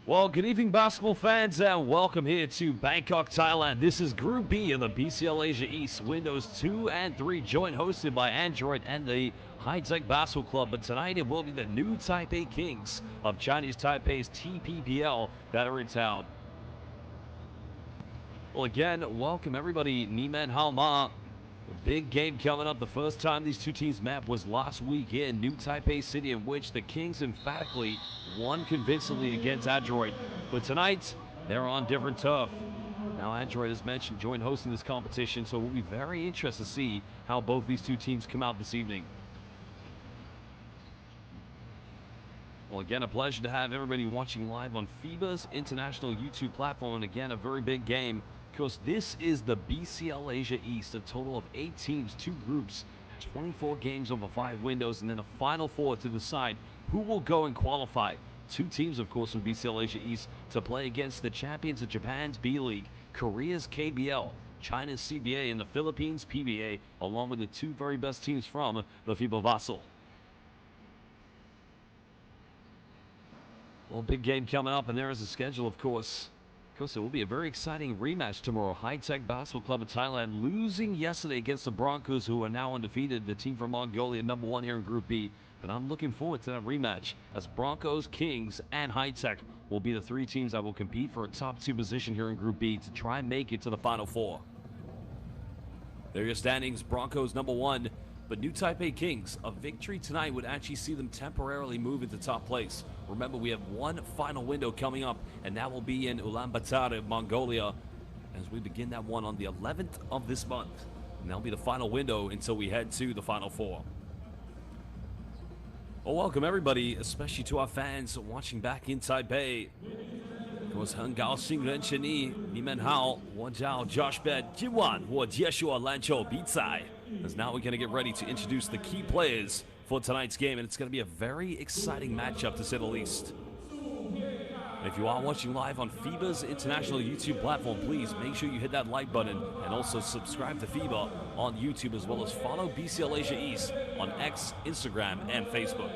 Well, good evening, basketball fans, and welcome here to Bangkok, Thailand. This is Group B of the BCL Asia East, Windows 2 and 3, joint hosted by Adroit and the High-Tech Basketball Club. But tonight it will be the new Taipei Kings of Chinese Taipei's TPPL that are in town. Well, again, welcome everybody. Nimen Halma. Big game coming up. The first time these two teams met was last week in New Taipei City, in which the Kings emphatically won convincingly against Adroit. But tonight, they're on different turf. Now, Adroit, as mentioned, joined hosting this competition, so we'll be very interested to see how both these two teams come out this evening. Well, again, a pleasure to have everybody watching live on FIBA's international YouTube platform, and again, a very big game. Because this is the BCL Asia East, a total of 8 teams, 2 groups, 24 games over 5 windows, and then a Final Four to decide who will go and qualify. 2 teams, of course, from BCL Asia East to play against the champions of Japan's B-League, Korea's KBL, China's CBA, and the Philippines' PBA, along with the 2 very best teams from the FIBA Vassal. Well, big game coming up, and there is a schedule, of course. Of course, it will be a very exciting rematch tomorrow. High-Tech Basketball Club of Thailand losing yesterday against the Broncos, who are now undefeated, the team from Mongolia, number 1 here in Group B. But I'm looking forward to that rematch, as Broncos, Kings, and High-Tech will be the 3 teams that will compete for a top 2 position here in Group B to try and make it to the Final Four. There are your standings. Broncos number 1. But New Taipei Kings, a victory tonight would actually see them temporarily move into top place. Remember, we have one final window coming up, and that will be in Ulaanbaatar, Mongolia, as we begin that one on the 11th of this month. And that'll be the final window until we head to the Final Four. Well, welcome everybody, especially to our fans watching back in Taipei. 我是很高兴认识你，你们好，我叫 Josh Bed， 今晚我结束了篮球比赛。As now we're going to get ready to introduce the key players for tonight's game, and it's going to be a very exciting matchup to say the least. If you are watching live on FIBA's international YouTube platform, please make sure you hit that like button and also subscribe to FIBA on YouTube, as well as follow BCL Asia East on X, Instagram, and Facebook.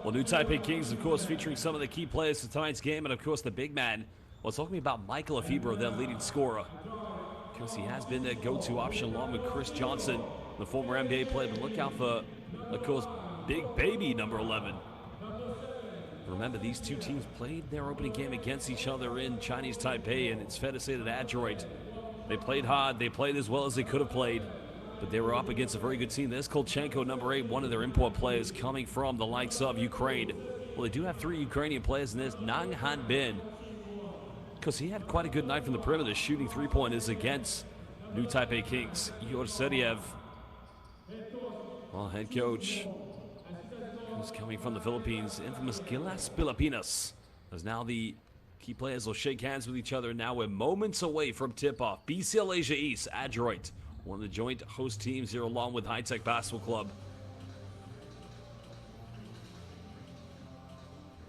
Well, New Taipei Kings, of course, featuring some of the key players for tonight's game, and of course the big man. Well, talking about Michael FIBA, their leading scorer, because he has been their go-to option along with Chris Johnson, the former NBA player. But look out for, of course, Big Baby number 11. Remember, these two teams played their opening game against each other in Chinese Taipei, and it's fair to say that Adroit, they played hard, they played as well as they could have played. But they were up against a very good team. There's Kolchenko, number 8, one of their import players coming from the likes of Ukraine. Well, they do have 3 Ukrainian players, and there's Nang Han Bin, because he had quite a good night from the perimeter, shooting 3-pointers against New Taipei Kings. Igor Seriev, well, head coach, who's coming from the Philippines, infamous Gilas Pilipinas, as now the key players will shake hands with each other. Now we're moments away from tip-off. BCL Asia East, Adroit, one of the joint host teams here along with High-Tech Basketball Club.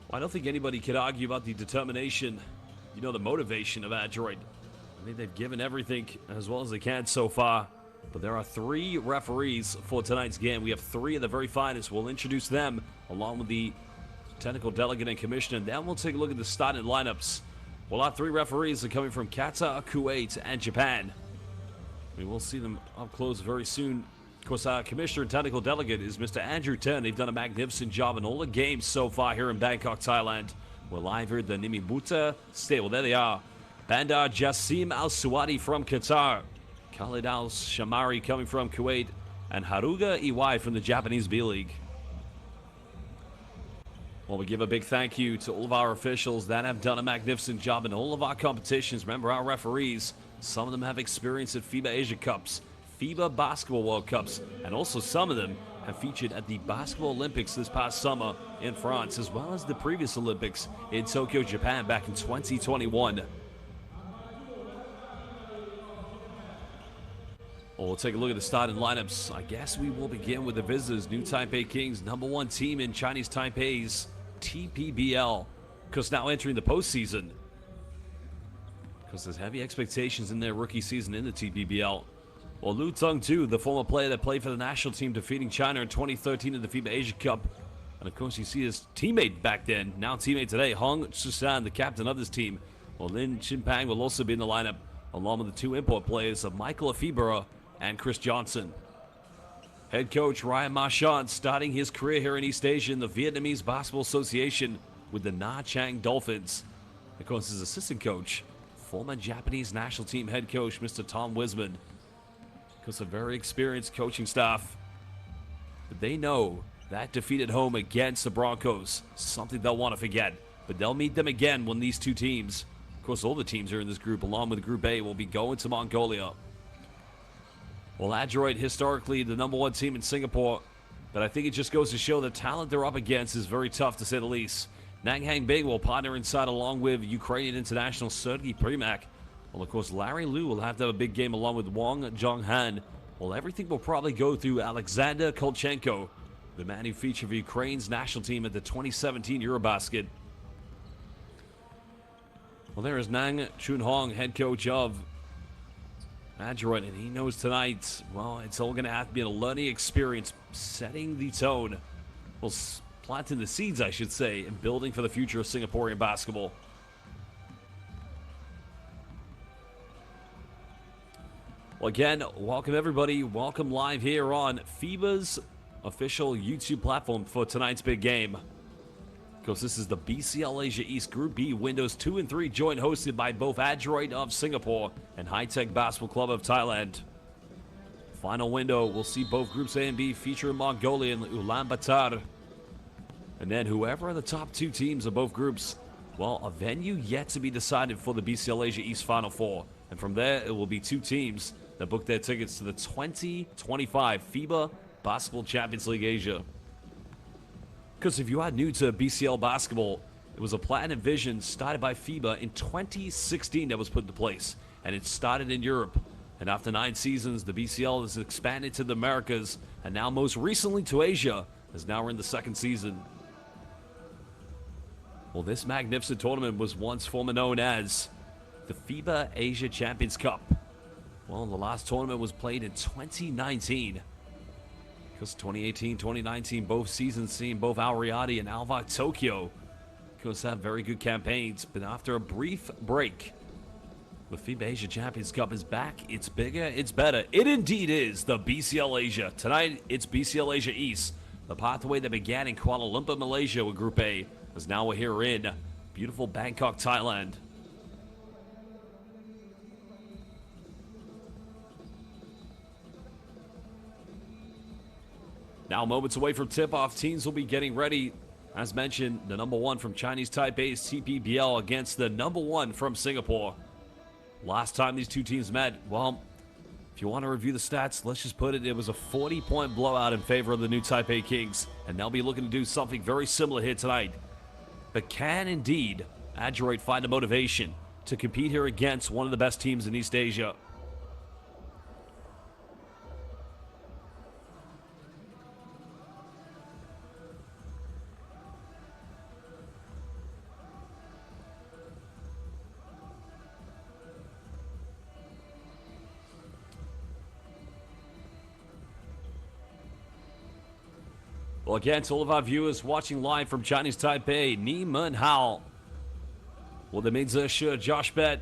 Well, I don't think anybody could argue about the determination, the motivation of Adroit. I think they've given everything as well as they can so far. But there are 3 referees for tonight's game. We have 3 of the very finest. We'll introduce them along with the technical delegate and commissioner. Then we'll take a look at the starting lineups. Well, our 3 referees are coming from Qatar, Kuwait, and Japan. We will see them up close very soon. Of course, our commissioner and technical delegate is Mr. Andrew Ten. They've done a magnificent job in all the games so far here in Bangkok, Thailand. We're live here at the Nimibuta State. Well, there they are. Bandar Jassim Al-Suwadi from Qatar. Khalid Al-Shamari coming from Kuwait. And Haruga Iwai from the Japanese B-League. Well, we give a big thank you to all of our officials that have done a magnificent job in all of our competitions. Remember, our referees, some of them have experience at FIBA Asia Cups, FIBA Basketball World Cups, and also some of them have featured at the Basketball Olympics this past summer in France, as well as the previous Olympics in Tokyo, Japan back in 2021. Well, we'll take a look at the starting lineups. I guess we will begin with the visitors, New Taipei Kings, #1 team in Chinese Taipei's TPBL. Because now entering the postseason. Because there's heavy expectations in their rookie season in the TPBL. Well, Lu Teng-tu, the former player that played for the national team, defeating China in 2013 in the FIBA Asia Cup. And of course, you see his teammate back then, now teammate today, Hong Susan, the captain of this team. Well, Lin Chinpang will also be in the lineup, along with the two import players of Michael FIBA and Chris Johnson. Head coach Ryan Marchand starting his career here in East Asia in the Vietnamese Basketball Association with the Nha Trang Dolphins. Of course, his assistant coach, former Japanese national team head coach, Mr. Tom Wisman. Of course, a very experienced coaching staff. But they know that defeat at home against the Broncos, something they'll want to forget. But they'll meet them again when these two teams, of course, all the teams are in this group, along with Group A, will be going to Mongolia. Well, Adroit, historically the #1 team in Singapore, but I think it just goes to show the talent they're up against is very tough, to say the least. Nang Hang Bing will partner inside along with Ukrainian international Sergei Primak. Well, of course, Larry Liu will have to have a big game along with Wang Zhonghan. Well, everything will probably go through Alexander Kolchenko, the man who featured for Ukraine's national team at the 2017 Eurobasket. Well, there is Nang Chun-hong, head coach of Adroit, and he knows tonight, well, it's all going to have to be a learning experience, setting the tone. Well, planting the seeds, I should say, and building for the future of Singaporean basketball. Well, again, welcome everybody. Welcome live here on FIBA's official YouTube platform for tonight's big game. Because this is the BCL Asia East Group B Windows 2 and 3, joint hosted by both Adroit of Singapore and High Tech Basketball Club of Thailand. Final window, we'll see both Groups A and B feature Mongolia and Ulaanbaatar. And then whoever are the top two teams of both groups, well, a venue yet to be decided for the BCL Asia East Final Four. And from there, it will be two teams that book their tickets to the 2025 FIBA Basketball Champions League Asia. Because if you are new to BCL basketball, it was a platinum vision started by FIBA in 2016 that was put into place. And it started in Europe. And after 9 seasons, the BCL has expanded to the Americas, and now most recently to Asia, as now we're in the 2nd season. Well, this magnificent tournament was once formerly known as the FIBA Asia Champions Cup. Well, the last tournament was played in 2019. Because 2018, 2019, both seasons seeing both Al Riyadi and Alvac Tokyo, because have very good campaigns. But after a brief break, the FIBA Asia Champions Cup is back. It's bigger, it's better. It indeed is the BCL Asia. Tonight, it's BCL Asia East. The pathway that began in Kuala Lumpur, Malaysia with Group A, as now we're here in beautiful Bangkok, Thailand. Now, moments away from tip-off, teams will be getting ready. As mentioned, the #1 from Chinese Taipei's TPBL against the #1 from Singapore. Last time these two teams met, well, if you want to review the stats, let's just put it was a 40-point blowout in favor of the New Taipei Kings, and they'll be looking to do something very similar here tonight. But can indeed Adroit find the motivation to compete here against one of the best teams in East Asia? Well, again, to all of our viewers watching live from Chinese Taipei, Ni Men Hao. 我的名字是 Josh Bet.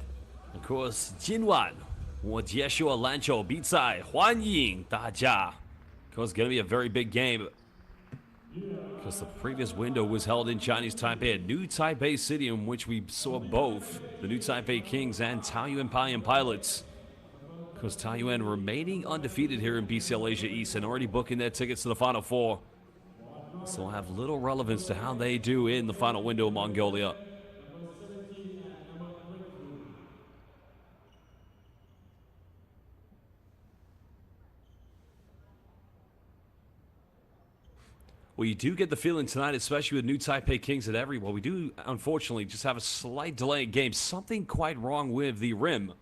Of course, 今晚我结束篮球比赛，欢迎大家. Of course, it's going to be a very big game. Because the previous window was held in Chinese Taipei at New Taipei City, in which we saw both the New Taipei Kings and Taoyuan Payan Pilots. Because Taoyuan remaining undefeated here in BCL Asia East and already booking their tickets to the Final Four. So will have little relevance to how they do in the final window of Mongolia. Well, you do get the feeling tonight, especially with New Taipei Kings at every, well, we do unfortunately just have a slight delay in game. Something quite wrong with the rim.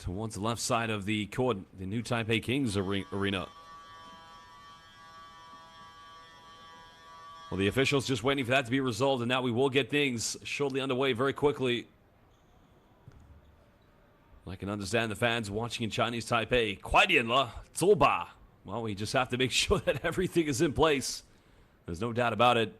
towards the left side of the court, the new Taipei Kings arena. Well, the officials just waiting for that to be resolved, and now we will get things shortly underway very quickly. I can understand the fans watching in Chinese Taipei. 快点了，走吧. Well, we just have to make sure that everything is in place. There's no doubt about it.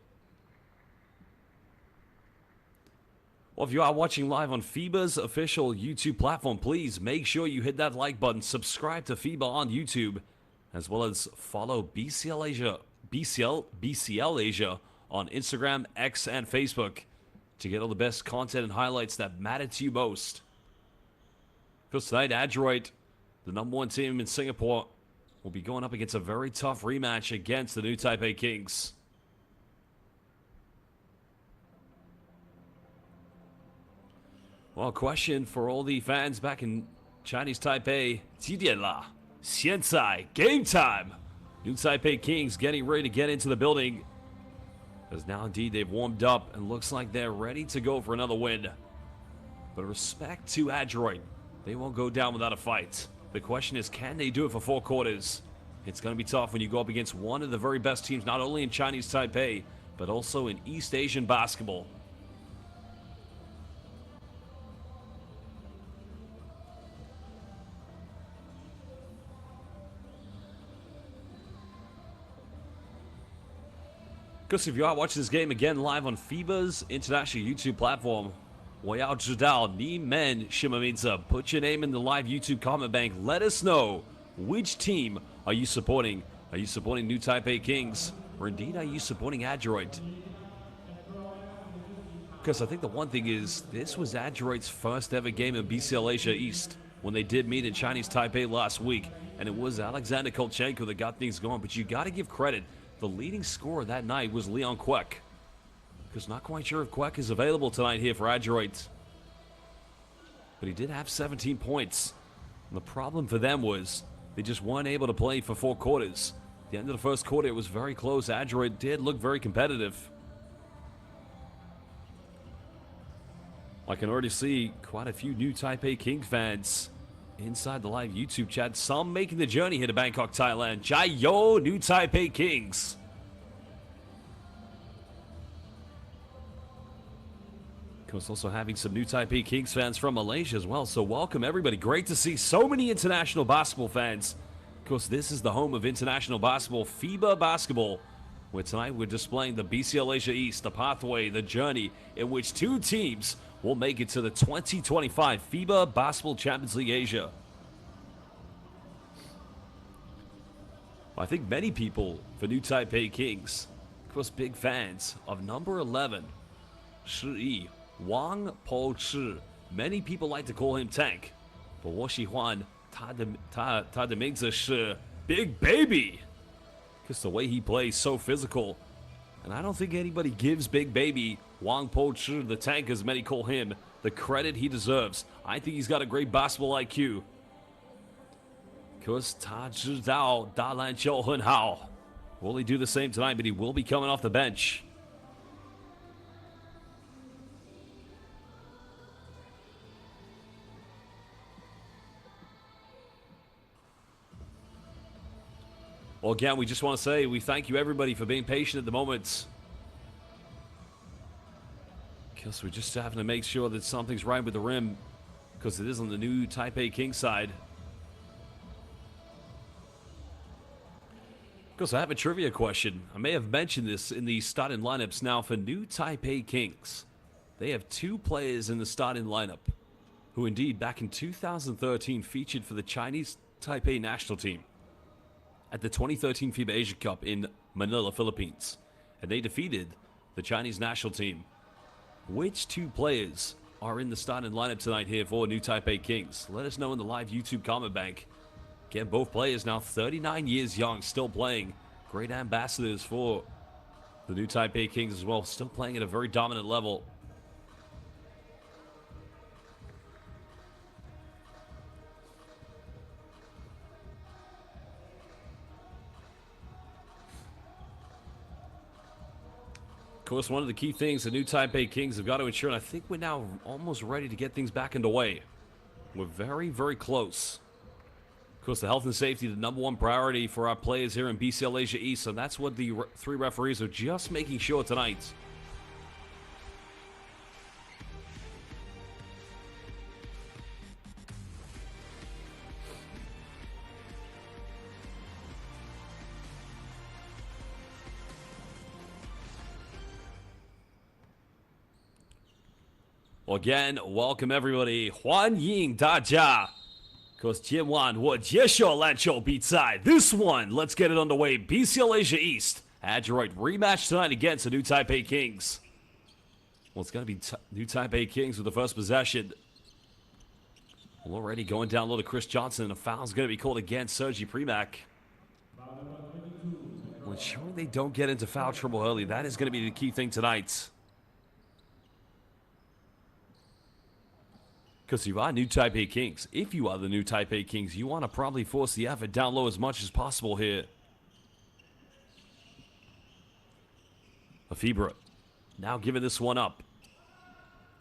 Well, if you are watching live on FIBA's official YouTube platform, please make sure you hit that like button, subscribe to FIBA on YouTube, as well as follow BCL Asia on Instagram, X, and Facebook to get all the best content and highlights that matter to you most. Because tonight, Adroit, the #1 team in Singapore, will be going up against a very tough rematch against the new Taipei Kings. Well, question for all the fans back in Chinese Taipei. 几点了？现在 game time. New Taipei Kings getting ready to get into the building. Because now indeed they've warmed up and looks like they're ready to go for another win. But respect to Adroit. They won't go down without a fight. The question is, can they do it for 4 quarters? It's going to be tough when you go up against one of the very best teams, not only in Chinese Taipei, but also in East Asian basketball. Because if you are watching this game again live on FIBA's international YouTube platform, 我要知道你们什么名字? Put your name in the live YouTube comment bank. Let us know, which team are you supporting? Are you supporting New Taipei Kings? Or indeed, are you supporting Adroit? Because I think the one thing is, this was Adroit's first ever game in BCL Asia East when they did meet in Chinese Taipei last week. And it was Alexander Kolchenko that got things going. But you got to give credit. The leading scorer that night was Leon Kwek. Because not quite sure if Kwek is available tonight here for Adroit. But he did have 17 points. And the problem for them was they just weren't able to play for 4 quarters. At the end of the first quarter, it was very close. Adroit did look very competitive. I can already see quite a few new Taipei Kings fans inside the live YouTube chat. Some making the journey here to Bangkok, Thailand. 加油, New Taipei Kings. Of course, also having some new Taipei Kings fans from Malaysia as well. So welcome, everybody. Great to see so many international basketball fans. Of course, this is the home of international basketball, FIBA basketball, where tonight we're displaying the BCL Asia East, the pathway, the journey in which 2 teams will make it to the 2025 FIBA Basketball Champions League Asia. I think many people for New Taipei Kings, of course, big fans of number 11, Shi Yi, Wang Po Chi. Many people like to call him Tank, but 我喜欢他的名字是 Big Baby. Because the way he plays, so physical. And I don't think anybody gives Big Baby, Wang Po Chi, the Tank as many call him, the credit he deserves. I think he's got a great basketball IQ. Because 他知道打篮球很好. Will he do the same tonight? But he will be coming off the bench. Well, again, we just want to say we thank you, everybody, for being patient at the moment. Because we're just having to make sure that something's right with the rim, because it is on the new Taipei Kings side. Because I have a trivia question. I may have mentioned this in the starting lineups. Now, for new Taipei Kings, they have 2 players in the starting lineup who indeed back in 2013 featured for the Chinese Taipei national team at the 2013 FIBA Asia Cup in Manila, Philippines. And they defeated the Chinese national team. Which 2 players are in the starting lineup tonight here for New Taipei Kings? Let us know in the live YouTube comment bank. Again, both players now 39 years young, still playing. Great ambassadors for the New Taipei Kings as well, still playing at a very dominant level. Of course, one of the key things the new Taipei Kings have got to ensure, and I think we're now almost ready to get things back underway. We're very, very close. Of course, the health and safety, the #1 priority for our players here in BCL Asia East, and that's what the 3 referees are just making sure tonight. Well, again, welcome everybody. 欢迎大家. Because 今晚我介绍篮球比赛. This one, let's get it underway. BCL Asia East. Adroit rematch tonight against the New Taipei Kings. Well, it's going to be New Taipei Kings with the first possession. Well, already going down low to Chris Johnson. And a foul's going to be called against Sergi Premack. Well, ensuring they don't get into foul trouble early. That is going to be the key thing tonight. Because you are New Taipei Kings. If you are the New Taipei Kings, you want to probably force the effort down low as much as possible here. FIBA now giving this one up.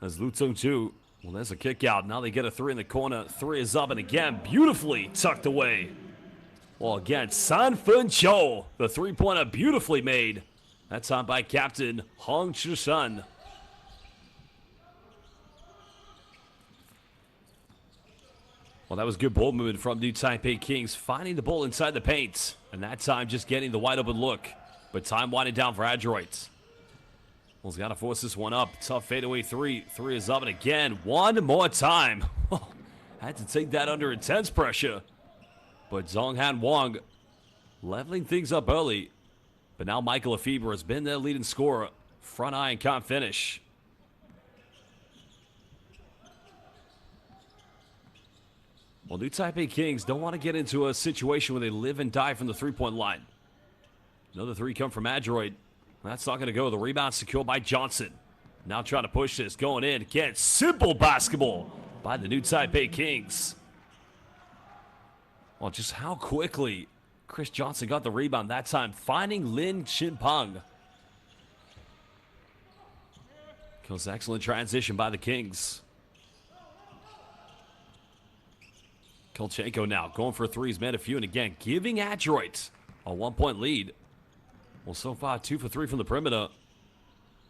As Lu Tsung-Chu. Well, there's a kick out. Now they get a 3 in the corner. 3 is up, and again, beautifully tucked away. Well, again, San Fen Cho. The 3-pointer beautifully made. That time by Captain Hong Chi-sun. Well, that was good ball movement from New Taipei Kings, finding the ball inside the paint. And that time just getting the wide open look. But time winding down for Adroit. Well, he's got to force this one up. Tough fadeaway 3. 3 is up, and again, one more time. Had to take that under intense pressure. But Zhonghan Wang leveling things up early. But now Michael FIBA has been their leading scorer. Front eye and can't finish. Well, New Taipei Kings don't want to get into a situation where they live and die from the 3-point line. Another 3 come from Adroit. That's not going to go. The rebound secured by Johnson. Now trying to push this. Going in. Again, simple basketball by the New Taipei Kings. Well, just how quickly Chris Johnson got the rebound that time. Finding Lin Chinpeng. Kills excellent transition by the Kings. Kolchenko now going for 3s, made a few, and again giving Adroit a 1-point lead. Well, so far 2 for 3 from the perimeter.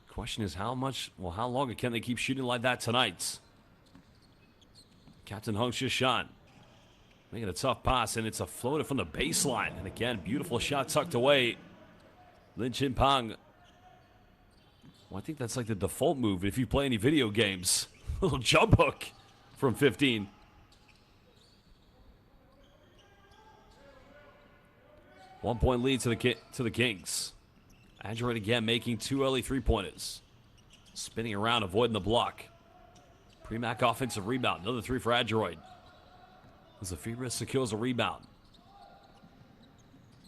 Question is how long can they keep shooting like that tonight? Captain Hong Chi-sun making a tough pass, and it's a floater from the baseline. And again, beautiful shot tucked away. Lin Chinpeng. Well, I think that's like the default move if you play any video games. Little jump hook from 15. One-point lead to the Kings. Adroit again making 2 early 3-pointers. Spinning around, avoiding the block. Premack offensive rebound. Another 3 for Adroit. As the FIBA secures a rebound.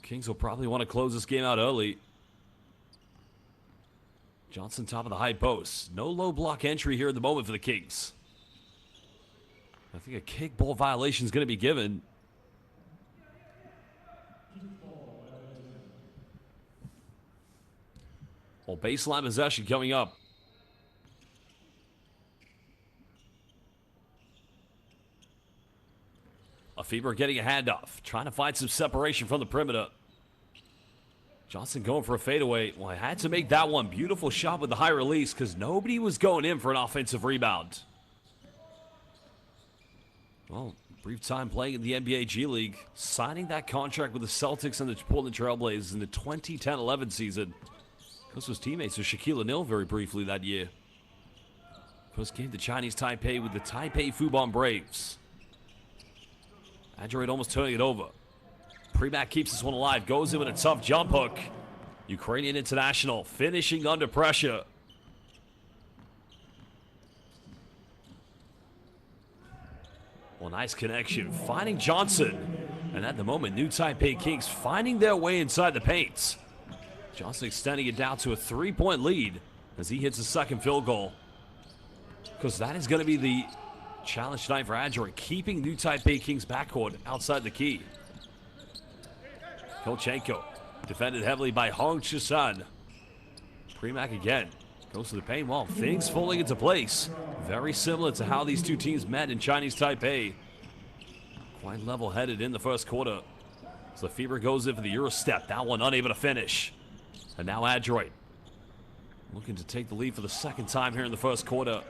Kings will probably want to close this game out early. Johnson top of the high post. No low block entry here at the moment for the Kings. I think a kickball violation is going to be given. Well, baseline possession coming up. FIBA getting a handoff. Trying to find some separation from the perimeter. Johnson going for a fadeaway. Well, I had to make that one. Beautiful shot with the high release because nobody was going in for an offensive rebound. Well, brief time playing in the NBA G League. Signing that contract with the Celtics and the Portland Trailblazers in the 2010-11 season. This was teammates with Shaquille O'Neal very briefly that year. First came to Chinese Taipei with the Taipei Fubon Braves. Adroit almost turning it over. Premack keeps this one alive. Goes in with a tough jump hook. Ukrainian international finishing under pressure. Well, nice connection. Finding Johnson. And at the moment, New Taipei Kings finding their way inside the paint. Johnson extending it down to a 3-point lead as he hits the second field goal. Because that is going to be the challenge tonight for Adroit, keeping New Taipei Kings backcourt outside the key. Kolchenko defended heavily by Hong Chi-sun. Premack again. Goes to the paint. Well, things falling into place. Very similar to how these two teams met in Chinese Taipei. Quite level-headed in the first quarter. So FIBA goes in for the Euro step. That one unable to finish. And now Adroit looking to take the lead for the second time here in the first quarter.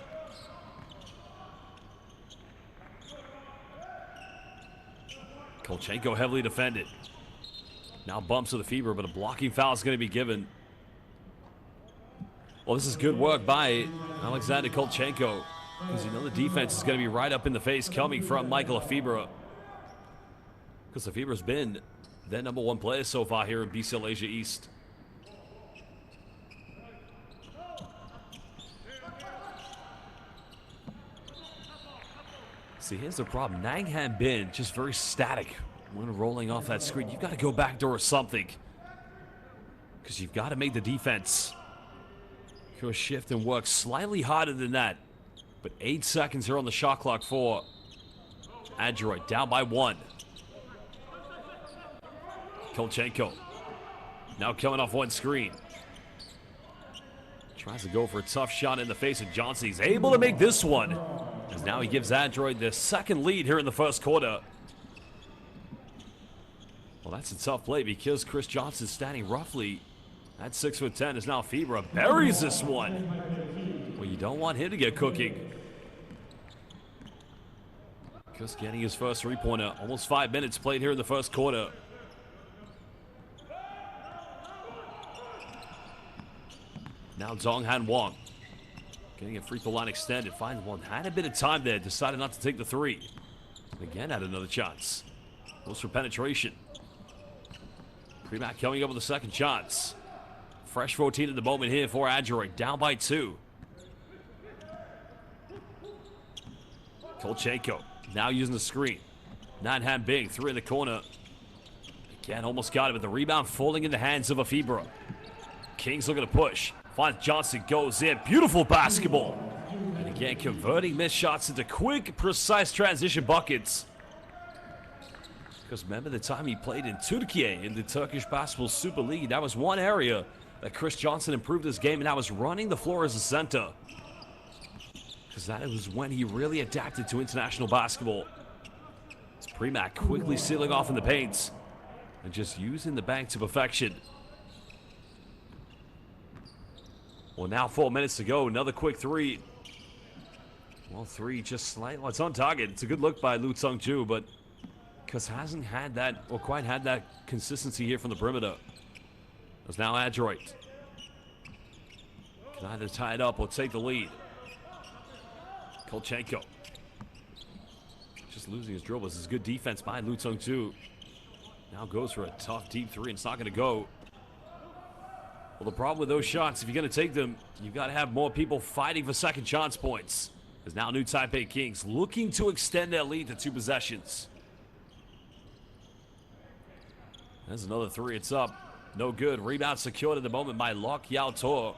Kolchenko heavily defended. Now bumps to the FIBA, but a blocking foul is going to be given. Well, this is good work by Alexander Kolchenko, because you know the defense is going to be right up in the face coming from Michael FIBA. Because FIBA's been their #1 player so far here in BCL Asia East. See, here's the problem. Nang Han Bin just very static when rolling off that screen. You've got to go backdoor or something, because you've got to make the defense go shift and work slightly harder than that. But 8 seconds here on the shot clock for Adroit, down by 1. Kolchenko now coming off one screen. Tries to go for a tough shot in the face of Johnson. He's able to make this one, as now he gives Adroit the second lead here in the first quarter. Well, that's a tough play, because Chris Johnson standing roughly at 6'10" is now FIBA. Buries this one. Well, you don't want him to get cooking. Just getting his first three-pointer. Almost 5 minutes played here in the first quarter. Now Zhong Han Wang getting a free throw line extended. Finds one. Had a bit of time there. Decided not to take the three. Again, had another chance. Goes for penetration. Premack coming up with the second shots. Fresh 14 at the moment here for Adroit. Down by 2. Kolchenko now using the screen. Nan Han Bing, 3 in the corner. Again, almost got it, but the rebound falling in the hands of FIBA. Kings looking to push. Finds Johnson, goes in. Beautiful basketball. And again, converting missed shots into quick, precise transition buckets. Because remember the time he played in Turkey in the Turkish Basketball Super League, that was one area that Chris Johnson improved his game, and that was running the floor as a center. Because that was when he really adapted to international basketball. It's Premack quickly sealing off in the paint and just using the bank to perfection. Well, now 4 minutes to go. Another quick three. Well, three just slightly. Well, it's on target. It's a good look by Lu Tsung-Ju, but because hasn't had that, or quite had that consistency here from the perimeter. It's now Adroit. Can either tie it up or take the lead. Kolchenko just losing his dribble. This is good defense by Lu Tsung-Ju. Now goes for a tough deep three, and it's not going to go. Well, the problem with those shots, if you're going to take them, you've got to have more people fighting for second chance points. As now new Taipei Kings looking to extend their lead to 2 possessions. There's another three. It's up. No good. Rebound secured at the moment by Lok Yao Tor.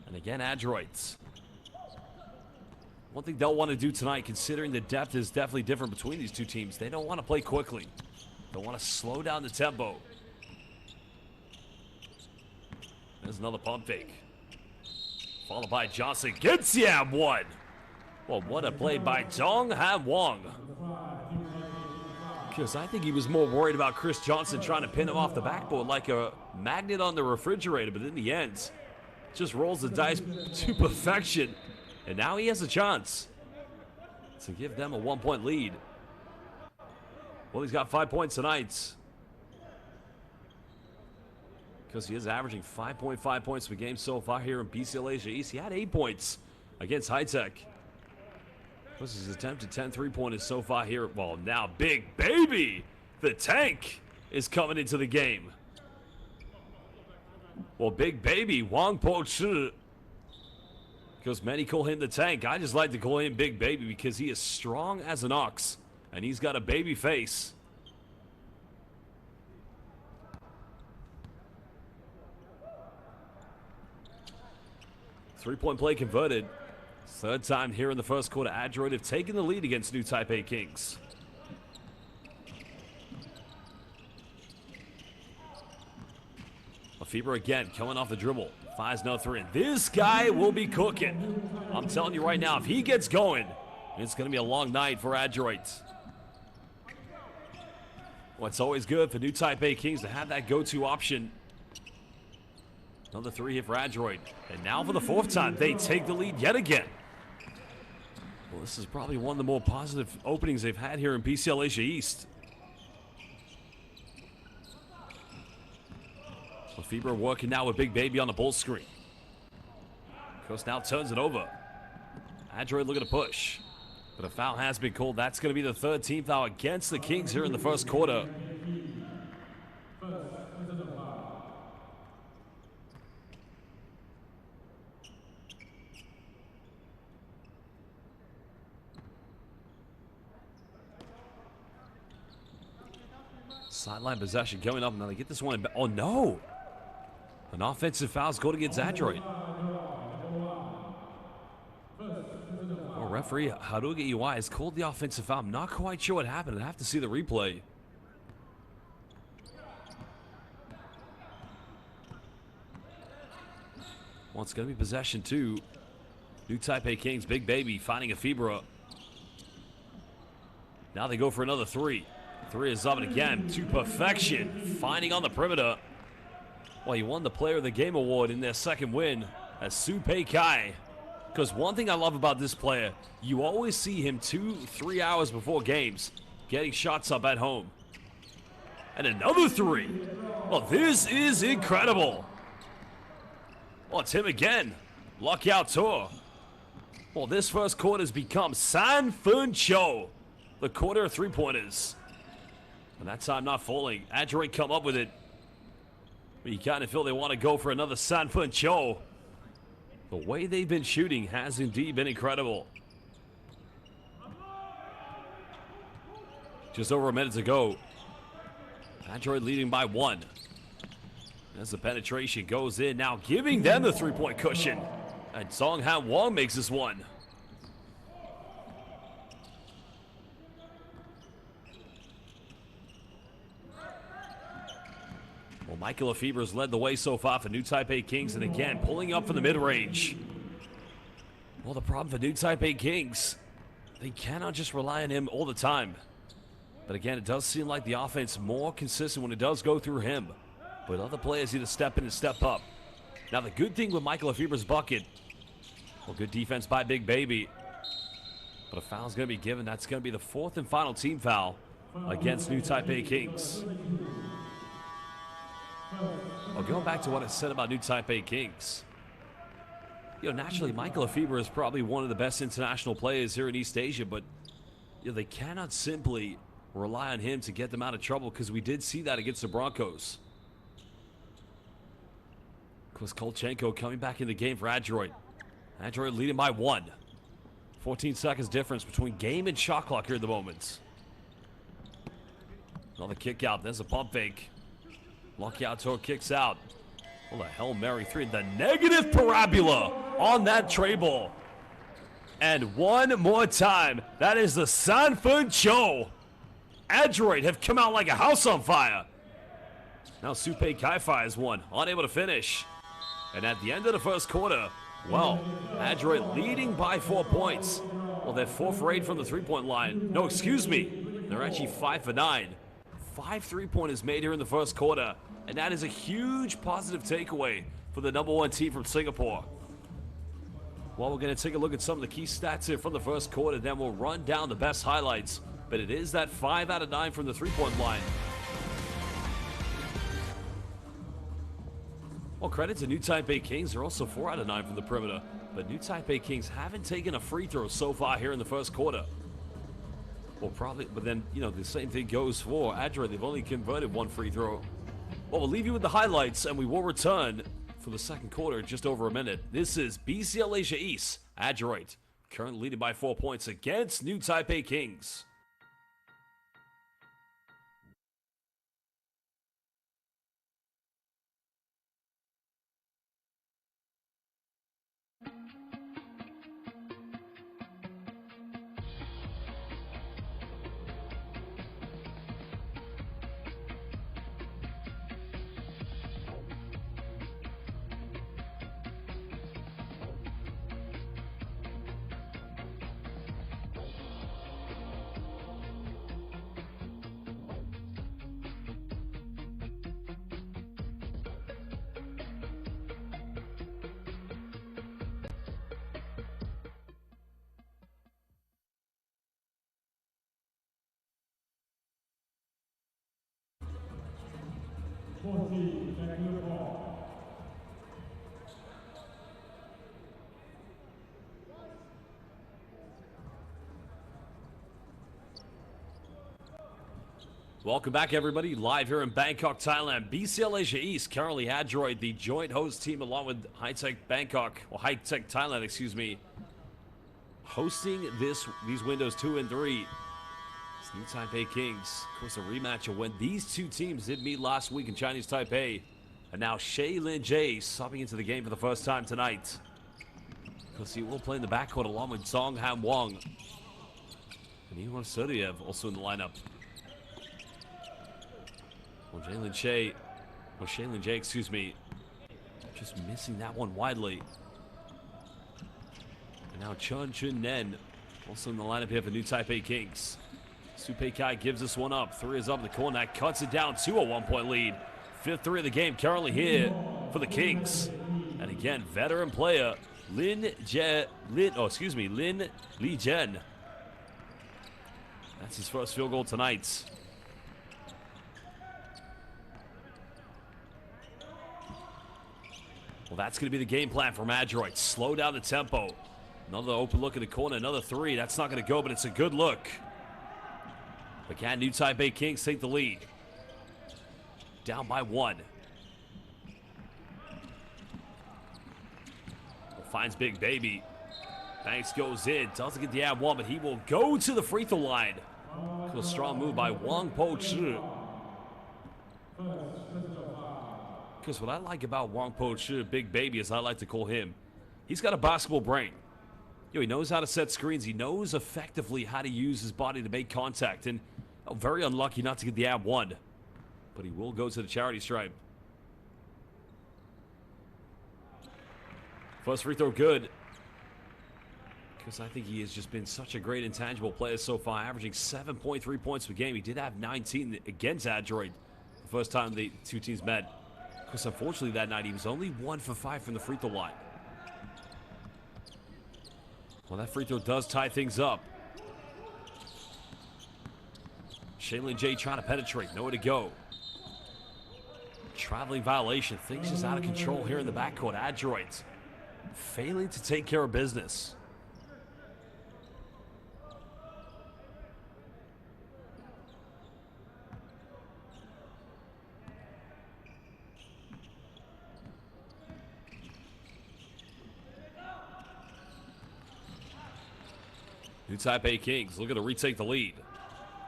And again, Adroit. One thing they'll want to do tonight, considering the depth is definitely different between these two teams, they don't want to play quickly. They want to slow down the tempo. There's another pump fake. Followed by Johnson. Gets Yam one. Well, what a play by Zhong Han Wang. Because I think he was more worried about Chris Johnson trying to pin him off the backboard like a magnet on the refrigerator. But in the end, just rolls the dice to perfection. And now he has a chance to give them a 1-point lead. Well, he's got 5 points tonight, because he is averaging 5.5 points per game so far here in BCL Asia East. He had 8 points against High Tech. This is his attempted 10 3-pointers so far here. Well, now Big Baby, the tank, is coming into the game. Well, Big Baby, Wang Po Chi, because many call him the tank. I just like to call him Big Baby because he is strong as an ox, and he's got a baby face. Three-point play converted. Third time here in the first quarter. Adroit have taken the lead against new Taipei Kings. FIBA again coming off the dribble. Fires no three. And this guy will be cooking. I'm telling you right now, if he gets going, it's going to be a long night for Adroit. Well, it's always good for new Taipei Kings to have that go-to option. Another three hit for Adroit. And now for the fourth time, they take the lead yet again. Well, this is probably one of the more positive openings they've had here in PCL Asia East. Well, FIBA working now with Big Baby on the ball screen. Coast now turns it over. Adroit looking to push. But a foul has been called. That's going to be the third team foul against the Kings here in the first quarter. Sideline possession going up. Now they get this one. Oh, no. An offensive foul's called against Adroit. Well, referee Haruga Iwai has called the offensive foul. I'm not quite sure what happened. I have to see the replay. Well, it's going to be possession two. New Taipei Kings, Big Baby finding a FIBA. Now they go for another three. Three is up and again to perfection. Finding on the perimeter. Well, he won the Player of the Game award in their second win as Supei Kai. Because one thing I love about this player, you always see him 2-3 hours before games getting shots up at home. And another three. Well, this is incredible. Well, it's him again. Lockout tour. Well, this first quarter has become San Fun Cho, the quarter of three-pointers. And that time not falling. Adroit come up with it. But you kind of feel they want to go for another San Fun Cho. The way they've been shooting has indeed been incredible. Just over a minute to go. Adroit leading by one. As the penetration goes in, now giving them the three-point cushion. And Song Han Wong makes this one. Well, Michael Lefebvre's led the way so far for New Taipei Kings, and again, pulling up from the mid-range. Well, the problem for New Taipei Kings, they cannot just rely on him all the time. But again, it does seem like the offense more consistent when it does go through him. But other players need to step in and step up. Now, the good thing with Michael Lefebvre's bucket, well, good defense by Big Baby. But a foul's going to be given. That's going to be the fourth and final team foul against New Taipei Kings. Well, going back to what I said about New Taipei Kings, you know, naturally, Michael Lefebvre is probably one of the best international players here in East Asia, but you know, they cannot simply rely on him to get them out of trouble, because we did see that against the Broncos. Of course, Kolchenko coming back in the game for Adroit. Adroit leading by one. 14 seconds difference between game and shot clock here at the moment. Another kick out. There's a pump fake. Lockout tour kicks out. Well, the Hail Mary three. The negative parabola on that tray ball. And one more time. That is the San Fun Cho. Adroit have come out like a house on fire. Now Supei Kai fires one. Unable to finish. And at the end of the first quarter, well, Adroit leading by 4 points. Well, they're 4 for 8 from the three-point line. No, excuse me. They're actually 5 for 9. 5 three-pointers made here in the first quarter. And that is a huge positive takeaway for the #1 team from Singapore. Well, we're going to take a look at some of the key stats here from the first quarter. Then we'll run down the best highlights. But it is that 5 out of 9 from the three-point line. Well, credit to New Taipei Kings. They're also 4 out of 9 from the perimeter. But New Taipei Kings haven't taken a free throw so far here in the first quarter. Well, probably, but then, you know, the same thing goes for Adroit. They've only converted 1 free throw. Well, we'll leave you with the highlights, and we will return for the second quarter in just over a minute. This is BCL Asia East. Adroit currently leading by 4 points against New Taipei Kings. Welcome back, everybody. Live here in Bangkok, Thailand. BCL Asia East, currently Adroit, the joint host team, along with High Tech Bangkok, or High Tech Thailand, excuse me, hosting these windows 2 and 3. It's New Taipei Kings. Of course, a rematch of when these two teams did meet last week in Chinese Taipei. And now Shea Lin Jae subbing into the game for the first time tonight. Of course, he will play in the backcourt along with Song Ham Wong. And Iwan Surdiev also in the lineup. Well, Shea Lin Jae, excuse me, just missing that one widely. And now Chun Chun Nen also in the lineup here for New Taipei Kings. Su Pei Kai gives this one up. 3 is up in the corner. That cuts it down to a 1-point lead. 5th 3 of the game currently here for the Kings. And again, veteran player Lin Li Jen. That's his first field goal tonight. Well, that's going to be the game plan from Adroit. Slow down the tempo. Another open look in the corner. Another 3. That's not going to go, but it's a good look. But can New Taipei Kings take the lead? Down by 1. Finds Big Baby. Banks goes in. Doesn't get the ad 1, but he will go to the free throw line. A strong move by Wang Po Chi. Because what I like about Wang Po Chi, Big Baby, as I like to call him, he's got a basketball brain. He knows how to set screens. He knows effectively how to use his body to make contact. And very unlucky not to get the ad 1. But he will go to the charity stripe. First free throw good. Because I think he has just been such a great intangible player so far, averaging 7.3 points per game. He did have 19 against Adroit the first time the two teams met. Because unfortunately that night he was only 1 for 5 from the free throw line. Well, that free throw does tie things up. Shea Lin Jae trying to penetrate. Nowhere to go. Traveling violation. Things just out of control here in the backcourt. Adroit failing to take care of business. New Taipei Kings looking to retake the lead.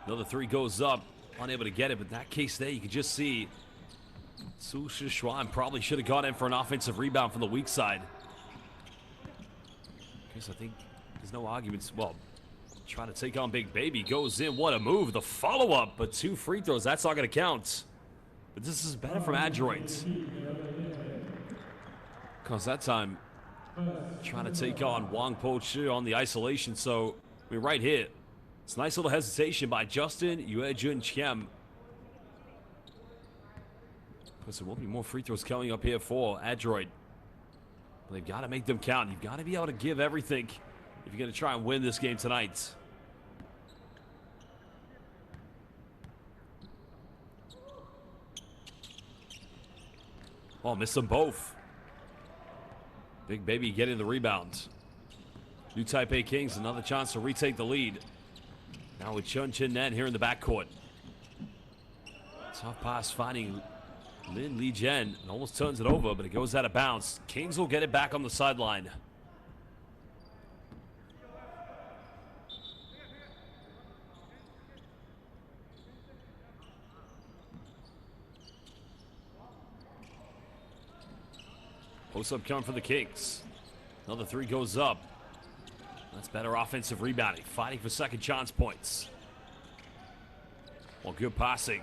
Another 3 goes up. Unable to get it, but in that case there, you can just see Su Shishuan probably should have gone in for an offensive rebound from the weak side. Because I think there's no arguments. Well, trying to take on Big Baby. Goes in. What a move. The follow-up, but 2 free throws. That's not going to count. But this is better from Adroit. Because that time, trying to take on Wang Po Chi on the isolation. So, I mean, right here. It's a nice little hesitation by Justin Yuejun Chiem. Because there will be more free throws coming up here for Adroit. But they've got to make them count. You've got to be able to give everything if you're going to try and win this game tonight. Oh, missed them both. Big Baby getting the rebound. New Taipei Kings, another chance to retake the lead. Now with Chun Chin Nen here in the backcourt. Tough pass finding Lin Li Jen. It almost turns it over, but it goes out of bounds. Kings will get it back on the sideline. Post-up come for the Kings. Another 3 goes up. That's better offensive rebounding. Fighting for second chance points. Well, good passing.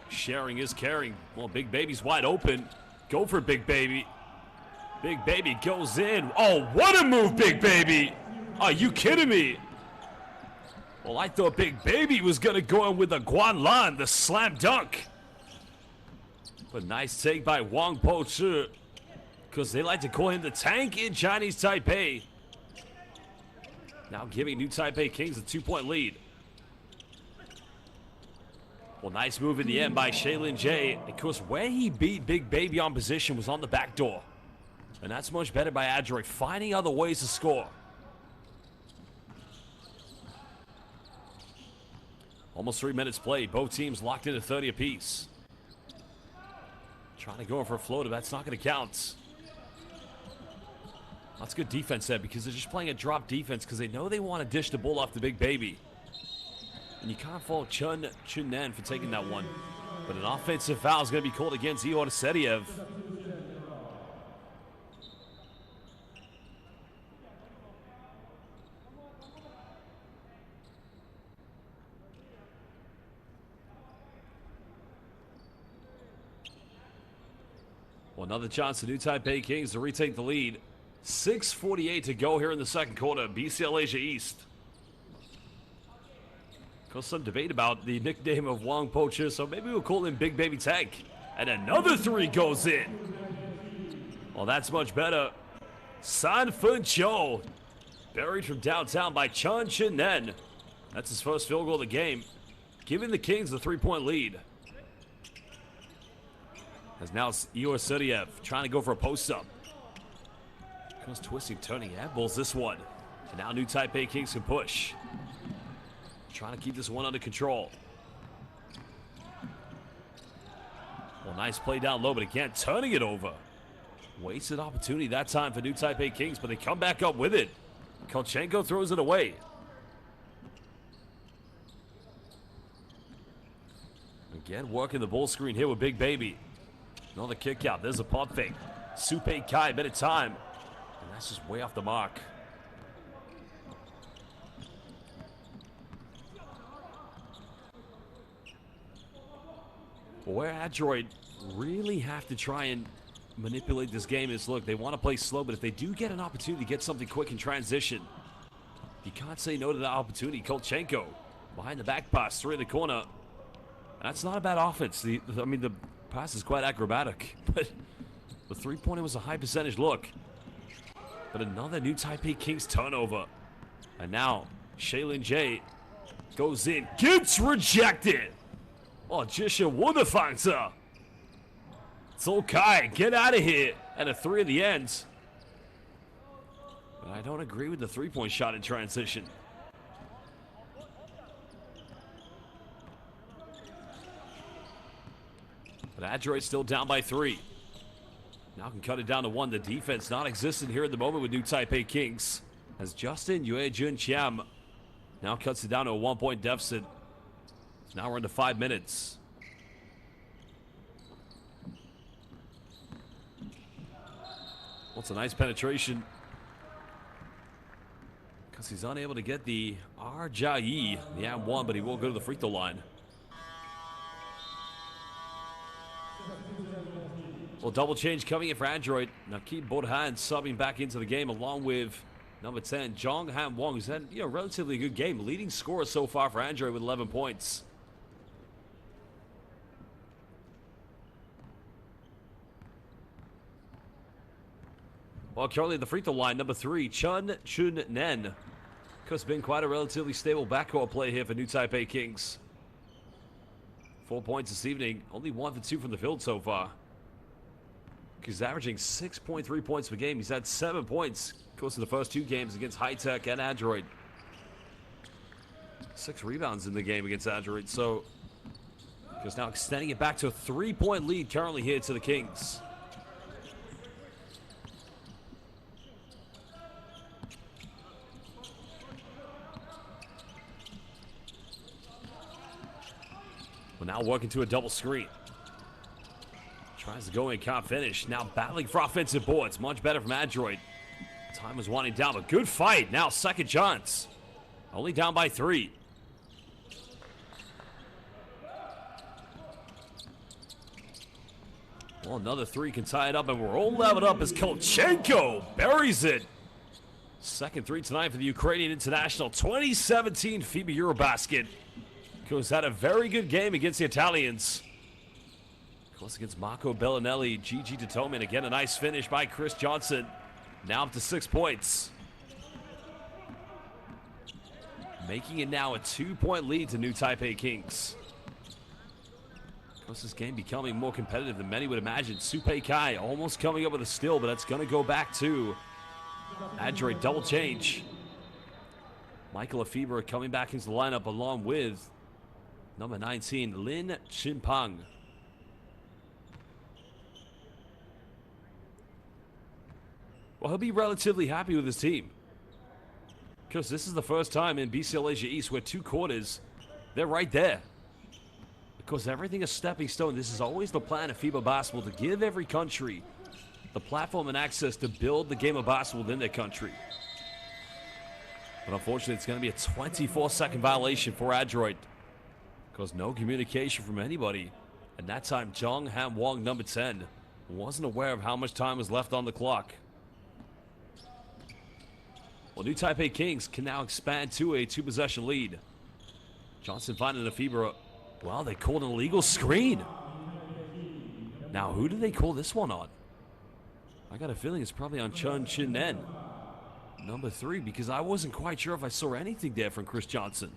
Sharing is caring. Well, Big Baby's wide open. Go for Big Baby. Big Baby goes in. Oh, what a move, Big Baby. Are you kidding me? Well, I thought Big Baby was going to go in with the Guan Lan, the slam dunk. But nice take by Wang Po Chi. Because they like to call him the tank in Chinese Taipei. Now giving New Taipei Kings a 2-point lead. Well, nice move in the end by Shaylin J. Of course, where he beat Big Baby on position was on the back door. And that's much better by Adroit, finding other ways to score. Almost 3 minutes played. Both teams locked into 30 apiece. Trying to go for a floater. That's not going to count. That's good defense there because they're just playing a drop defense because they know they want to dish the ball off the Big Baby. And you can't fault Chun Nen for taking that one. But an offensive foul is going to be called against Ihor Sediev. Well, another chance for New Taipei Kings to retake the lead. 6:48 to go here in the second quarter. BCL Asia East. There's some debate about the nickname of Wong Poacher, so maybe we'll call him Big Baby Tank. And another three goes in. Well, that's much better. San Fun Cho, buried from downtown by Chun Chin Nen. That's his first field goal of the game, giving the Kings the 3-point lead. As now Ihor Sediev trying to go for a post-up. Goes twisting, turning, airballs this one. And now New Taipei Kings can push. Trying to keep this one under control. Well, nice play down low, but again, turning it over. Wasted opportunity that time for New Taipei Kings, but they come back up with it. Kolchenko throws it away. Again, working the ball screen here with Big Baby. Another kick out. There's a pump fake. Supe Kai, bit of time. And that's just way off the mark. Where Adroit really have to try and manipulate this game is, look, they want to play slow, but if they do get an opportunity to get something quick in transition, you can't say no to that opportunity. Kolchenko behind the back pass, three in the corner. That's not a bad offense. The pass is quite acrobatic, but the three-pointer was a high percentage look. But another New Taipei Kings turnover. And now Shaylin J goes in, gets rejected. Oh, Jisha Wunderfangter. It's okay, get out of here. And a three in the end. But I don't agree with the three-point shot in transition. But Adroit's still down by 3. Now can cut it down to 1. The defense not existent here at the moment with New Taipei Kings. As Justin Yue Jun Chiam now cuts it down to a 1-point deficit. So now we're into 5 minutes. Well, it's a nice penetration. Because he's unable to get the Arjai, the M1, but he will go to the free throw line. Well, double change coming in for Adroit. Nakib Bodhan subbing back into the game along with number 10, Jong Han Wong, who's had a relatively good game. Leading scorer so far for Adroit with 11 points. Well, currently at the free throw line, number 3, Chun Chun Nen. It's been quite a relatively stable backcourt play here for New Taipei Kings. 4 points this evening. Only 1 for 2 from the field so far. He's averaging 6.3 points per game. He's had 7 points, of course, in the first 2 games against High Tech and Adroit. 6 rebounds in the game against Adroit. So, just now extending it back to a 3-point lead currently here to the Kings. Well, now working to a double screen. Tries to go in, can't finish. Now battling for offensive boards. Much better from Adroit. Time was winding down, but good fight. Now second chance. Only down by 3. Well, another 3 can tie it up, and we're all leveled up as Kolchenko buries it. Second 3 tonight for the Ukrainian international. 2017 FIBA Eurobasket. Goes had a very good game against the Italians. Close against Marco Bellinelli, Gigi Datoman. Again, a nice finish by Chris Johnson. Now up to 6 points. Making it now a 2-point lead to New Taipei Kings. Of course, this game becoming more competitive than many would imagine. Supe Kai almost coming up with a steal, but that's going to go back to Adroit. Double change. Michael FIBA coming back into the lineup along with number 19, Lin Chinpang. Well, he'll be relatively happy with his team, because this is the first time in BCL Asia East where 2 quarters, they're right there. Because everything is stepping stone. This is always the plan of FIBA basketball, to give every country the platform and access to build the game of basketball within their country. But unfortunately, it's going to be a 24-second violation for Adroit, because no communication from anybody. And that time, Jong Han Wong, number 10, wasn't aware of how much time was left on the clock. Well, New Taipei Kings can now expand to a 2-possession lead. Johnson finding the FIBA. Well, they called an illegal screen. Now, who did they call this one on? I got a feeling it's probably on Chun Chin Nen, number 3, because I wasn't quite sure if I saw anything there from Chris Johnson.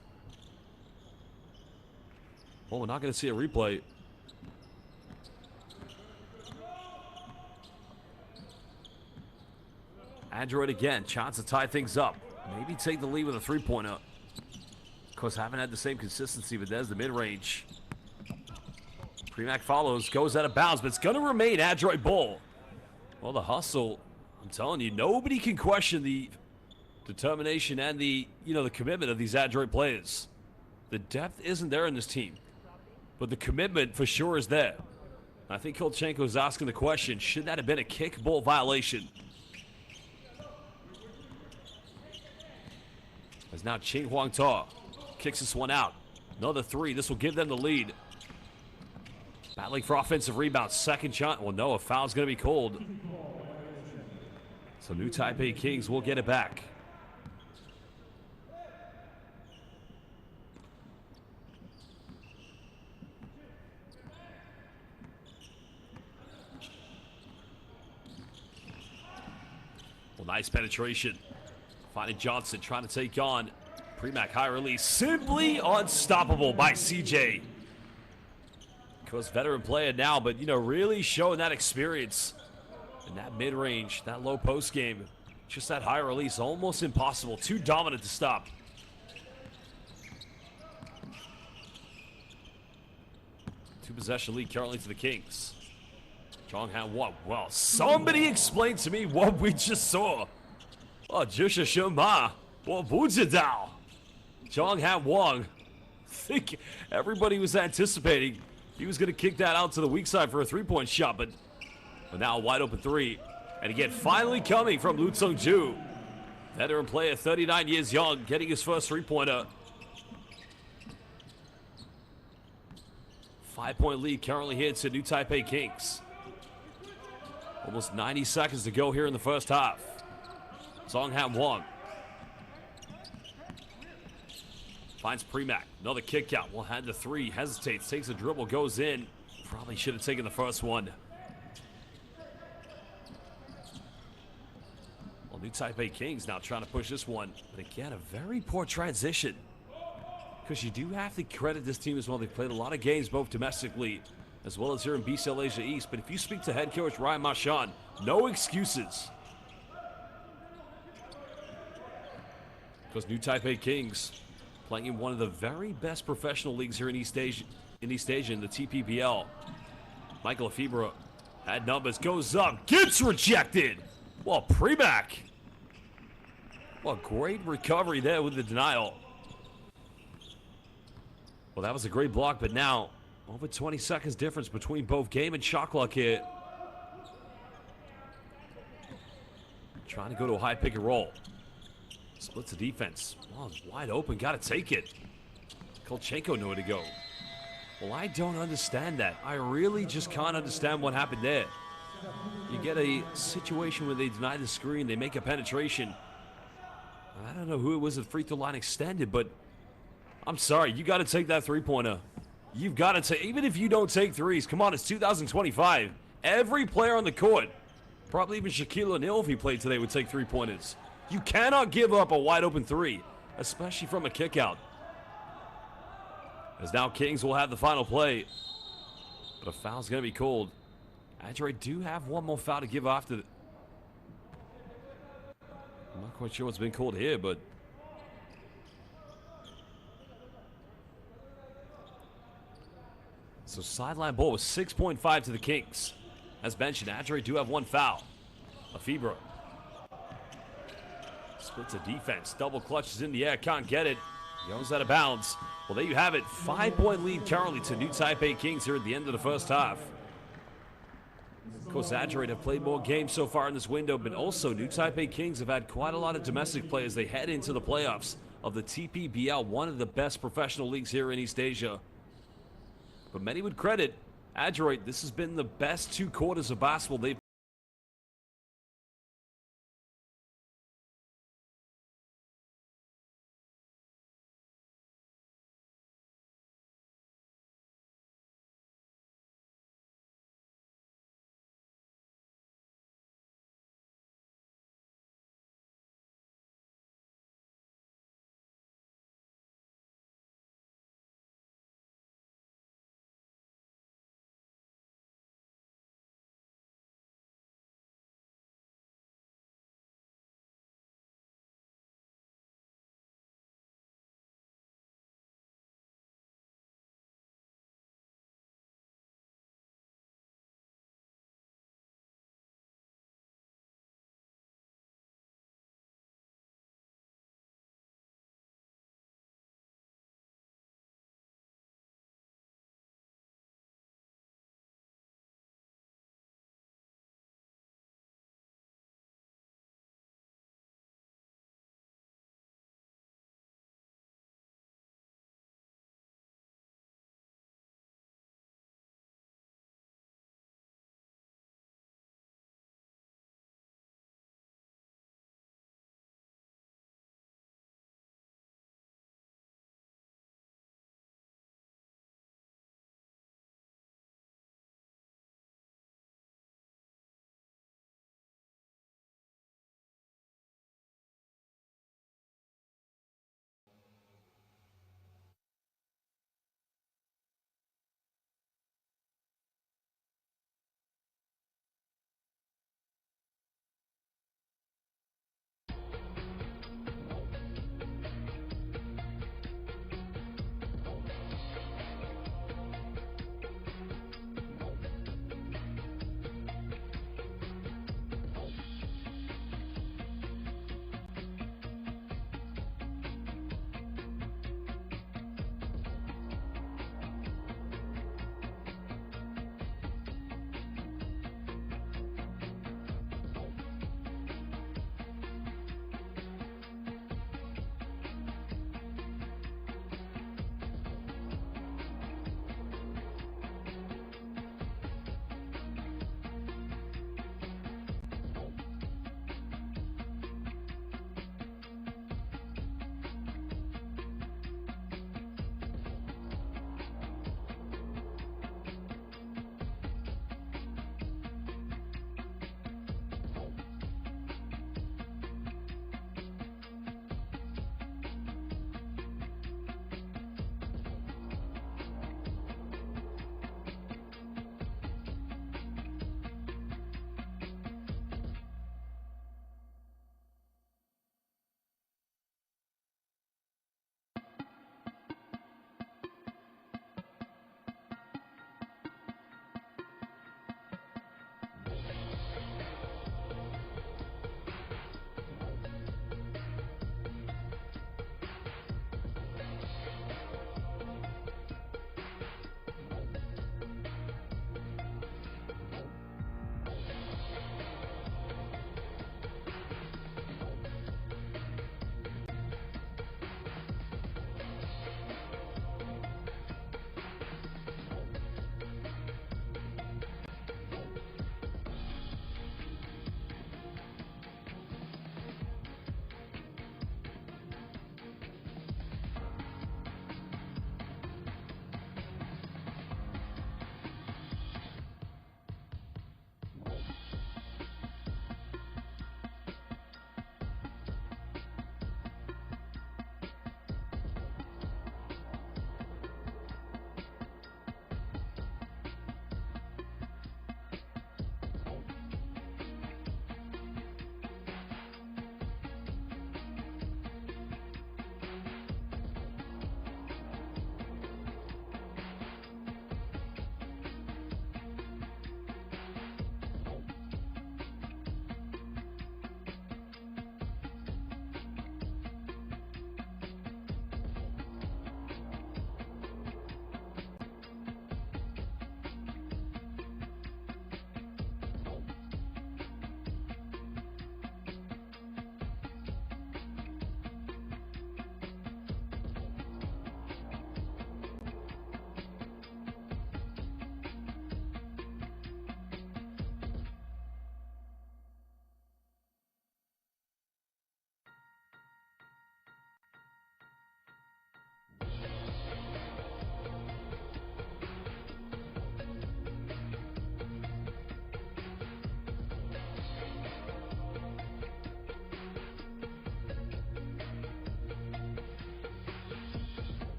Well, we're not going to see a replay. Adroit again, chance to tie things up. Maybe take the lead with a 3-pointer. Of course, haven't had the same consistency, but there's the mid-range. Premack follows, goes out of bounds, but it's going to remain Adroit ball. Well, the hustle, I'm telling you, nobody can question the determination and the commitment of these Adroit players. The depth isn't there in this team, but the commitment for sure is there. I think Kolchenko is asking the question, should that have been a kickball violation? As now Ching Huang Ta kicks this one out. Another 3. This will give them the lead. Battling for offensive rebound. Second shot. Well, no, a foul's going to be called. So New Taipei Kings will get it back. Well, nice penetration. Finding Johnson, trying to take on Premack. High release. Simply unstoppable by CJ. Of course, veteran player now, but, really showing that experience in that mid-range, that low post game. Just that high release, almost impossible. Too dominant to stop. Two-possession lead currently to the Kings. Jong Han Wong. Well, somebody explain to me what we just saw. Oh, Jusha Shema. Well, Bujidao. Jong Han Wong. I think everybody was anticipating he was going to kick that out to the weak side for a 3-point shot, but now a wide open 3. And again, finally coming from Lu Tsung-ju. Veteran player, 39 years young, getting his first 3-pointer. 5-point lead currently here to New Taipei Kings. Almost 90 seconds to go here in the first half. Jong Han Wong finds Premack. Another kick out. Well, had the 3. Hesitates. Takes a dribble. Goes in. Probably should have taken the first one. Well, New Taipei Kings now trying to push this one. But again, a very poor transition. Because you do have to credit this team as well. They've played a lot of games, both domestically as well as here in BCL Asia East. But if you speak to head coach Ryan Marchand, no excuses. Because New Taipei Kings playing in one of the very best professional leagues here in East Asia, in the TPPL. Michael FIBA had numbers, goes up, gets rejected. Well, Premack. Well, great recovery there with the denial. Well, that was a great block, but now over 20 seconds difference between both game and shot clock here. Trying to go to a high pick and roll. Splits the defense. Well, wide open. Got to take it. Kolchenko knew where to go. Well, I don't understand that. I really just can't understand what happened there. You get a situation where they deny the screen. They make a penetration. I don't know who it was at free throw line extended, but I'm sorry. You got to take that 3-pointer. You've got to take, even if you don't take threes. Come on, it's 2025. Every player on the court, probably even Shaquille O'Neal if he played today, would take 3-pointers. You cannot give up a wide open 3, especially from a kick out. As now Kings will have the final play. But a foul's going to be called. Adroit do have one more foul to give after. I'm not quite sure what's been called here, but so sideline ball with 6.5 to the Kings. As mentioned, Adroit do have one foul. FIBA splits a defense. Double clutches in the air. Can't get it. Goes out of bounds. Well, there you have it. 5-point lead currently to New Taipei Kings here at the end of the first half. Of course, Adroit have played more games so far in this window, but also New Taipei Kings have had quite a lot of domestic play as they head into the playoffs of the TPBL, one of the best professional leagues here in East Asia. But many would credit Adroit. This has been the best 2 quarters of basketball they've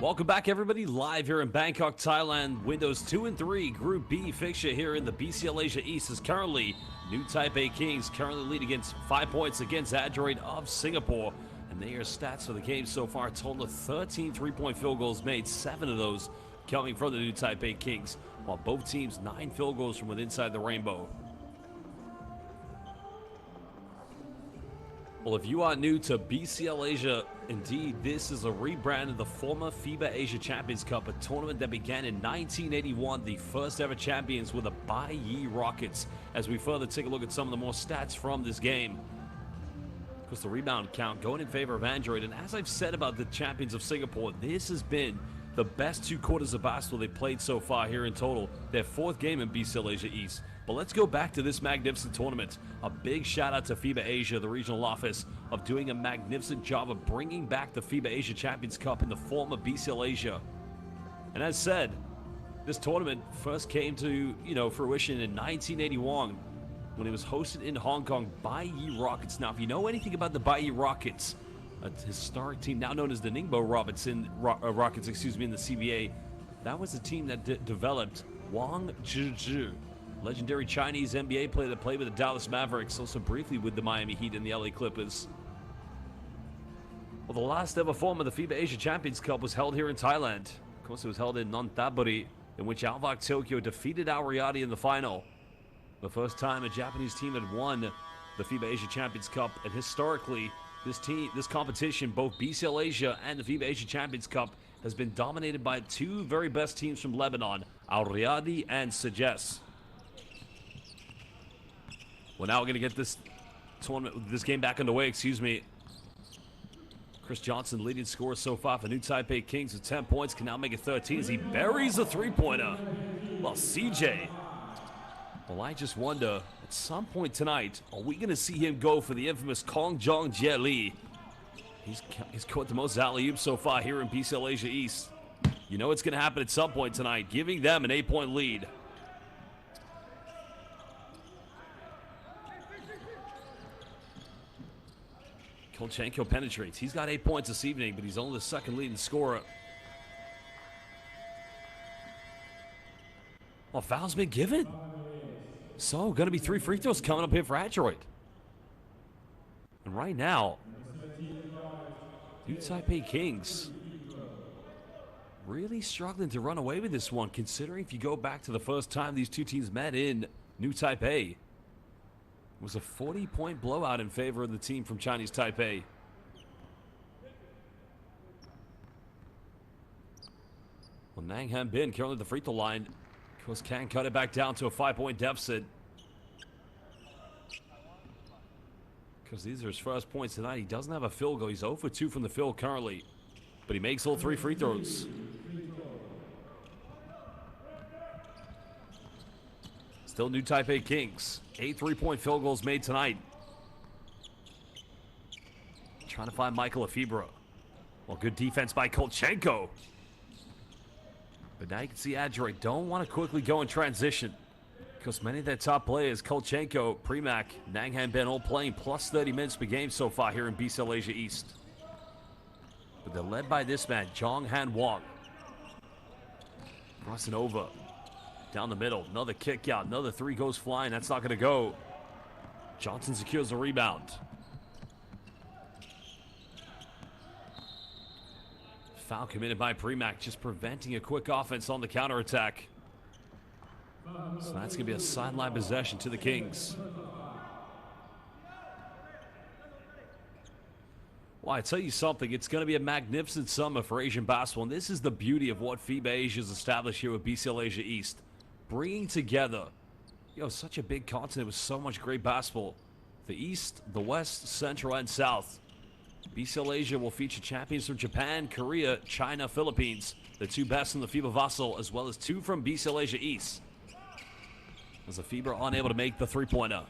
Welcome back, everybody. Live here in Bangkok, Thailand. Windows 2 and 3 Group B fixture here in the BCL Asia East is currently New Taipei Kings currently lead against 5 points against Adroit of Singapore. And their stats for the game so far, a total of 13 3-point field goals made, 7 of those coming from the New Taipei Kings, while both teams 9 field goals from within inside the rainbow. Well, if you are new to BCL Asia, indeed, this is a rebrand of the former FIBA Asia Champions Cup, a tournament that began in 1981. The first ever champions were the Bayi Rockets. As we further take a look at some of the more stats from this game. Of course, the rebound count going in favor of Adroit. And as I've said about the champions of Singapore, this has been the best 2 quarters of basketball they've played so far here in total. Their 4th game in BCL Asia East. But let's go back to this magnificent tournament. A big shout out to FIBA Asia, the regional office, of doing a magnificent job of bringing back the FIBA Asia Champions Cup in the form of BCL Asia. And as said, this tournament first came to, fruition in 1981 when it was hosted in Hong Kong by Bayi Rockets. Now, if you know anything about the Bayi Rockets, a historic team now known as the Ningbo Rockets in the CBA, that was the team that developed Wang Zhizhi, legendary Chinese NBA player that played with the Dallas Mavericks, also briefly with the Miami Heat and the LA Clippers. Well, the last ever form of the FIBA Asia Champions Cup was held here in Thailand. Of course, it was held in Nonthaburi, in which Alvak Tokyo defeated Ariadi in the final. The first time a Japanese team had won the FIBA Asia Champions Cup, and historically, this competition, both BCL Asia and the FIBA Asia Champions Cup, has been dominated by 2 very best teams from Lebanon, Ariadi and Sages. Well, now we're going to get this game back underway, Chris Johnson, leading scorer so far for New Taipei Kings with 10 points, can now make it 13 as he buries a 3-pointer. Well, CJ, well, I just wonder, at some point tonight, are we going to see him go for the infamous Kong Jong Jie Li? He's caught the most alley-oops so far here in BCL Asia East. You know it's going to happen at some point tonight, giving them an 8-point lead. Kolchenko penetrates. He's got 8 points this evening, but he's only the 2nd leading scorer. Well, foul's been given. So, going to be 3 free throws coming up here for Adroit. And right now, New Taipei Kings really struggling to run away with this one, considering if you go back to the first time these 2 teams met in New Taipei, it was a 40-point blowout in favor of the team from Chinese Taipei. Well, Nang Han Bin currently at the free throw line. Of course, can cut it back down to a 5-point deficit. Because these are his first points tonight. He doesn't have a field goal. He's 0 for 2 from the field currently. But he makes all 3 free throws. Still New Taipei Kings. 8 3-point field goals made tonight. Trying to find Michael FIBA. Well, good defense by Kolchenko. But now you can see Adroit don't want to quickly go in transition, because many of their top players, Kolchenko, Premack, Nang Han Ben, all playing plus 30 minutes per game so far here in BCL Asia East. But they're led by this man, Jong Han Wong. Crossing over. Down the middle, another kick out, another 3 goes flying. That's not going to go. Johnson secures the rebound. Foul committed by Premack, just preventing a quick offense on the counterattack. So that's going to be a sideline possession to the Kings. Well, I tell you something, it's going to be a magnificent summer for Asian basketball, and this is the beauty of what FIBA Asia has established here with BCL Asia East. Bringing together, such a big continent with so much great basketball. The East, the West, Central, and South. BCL Asia will feature champions from Japan, Korea, China, Philippines. The 2 best in the FIBA Vassal, as well as 2 from BCL Asia East. As the FIBA are unable to make the 3-pointer.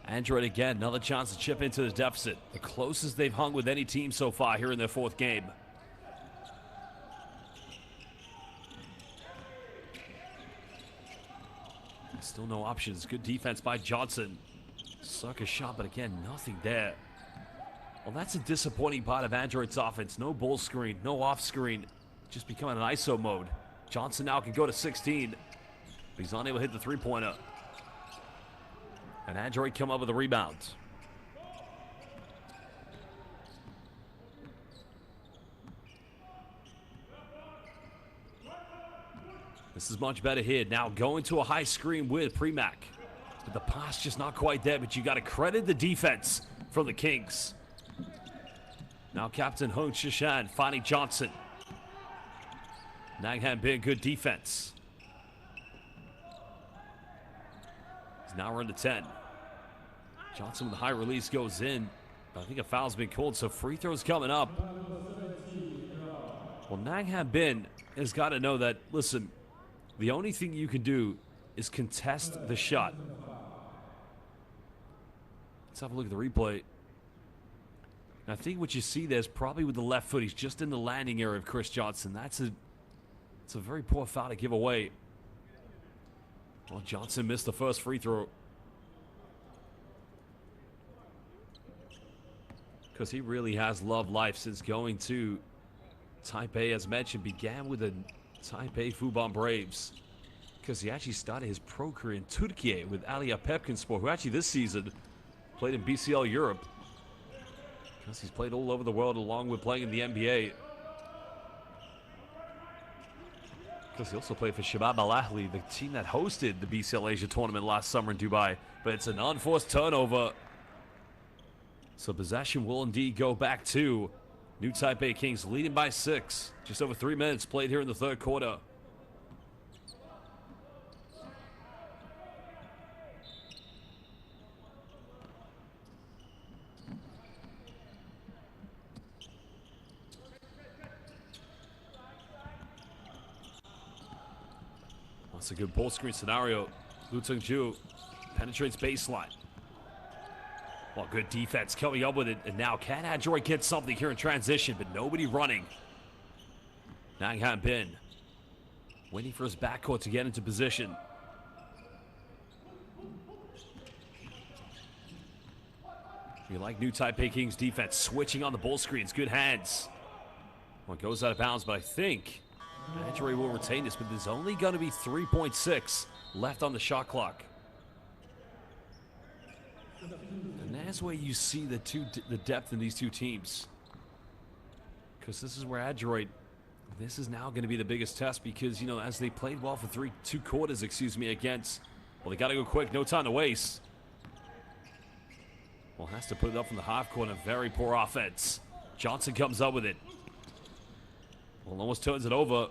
Adroit again, another chance to chip into the deficit. The closest they've hung with any team so far here in their 4th game. Still no options. Good defense by Johnson. Sucker shot, but again, nothing there. Well, that's a disappointing part of Adroit's offense. No bull screen, no off screen. Just becoming an ISO mode. Johnson now can go to 16. But he's unable to hit the three-pointer. And Adroit come up with a rebound. This is much better here. Now going to a high screen with Premack. But the pass just not quite there, but you got to credit the defense from the Kings. Now Captain Hung Shishan finding Johnson. Nang Han Bin, good defense. He's now run to 10. Johnson with the high release goes in. But I think a foul's been called, so free throws coming up. Well, Nang Han Bin has got to know that, listen, the only thing you can do is contest the shot. Let's have a look at the replay. And I think what you see there is probably with the left foot. He's just in the landing area of Chris Johnson. It's a very poor foul to give away. Well, Johnson missed the first free throw. Because he really has loved life since going to Taipei, as mentioned, began with the Taipei FIBA Braves. Because he actually started his pro career in Turkey with Aliyah Pepkinspor, who actually this season played in BCL Europe. Because he's played all over the world along with playing in the NBA. Because he also played for Shabab Al Ahly, the team that hosted the BCL Asia tournament last summer in Dubai. But it's an unforced turnover. So possession will indeed go back to New Taipei Kings, leading by 6. Just over 3 minutes played here in the third quarter. That's a good ball screen scenario. Lu Teng-ju penetrates baseline. Well, good defense coming up with it. And now can Adroit get something here in transition, but nobody running. Nang Han Bin waiting for his backcourt to get into position. You like New Taipei Kings defense switching on the ball screens. Good hands. Well, it goes out of bounds, but I think Adroit will retain this, but there's only going to be 3.6 left on the shot clock. And that's where you see the depth in these two teams. Because this is where Adroit, this is now going to be the biggest test, because, you know, as they played well for two quarters, against, well, they got to go quick, no time to waste. Well, has to put it up from the half court, a very poor offense. Johnson comes up with it. Well, almost turns it over,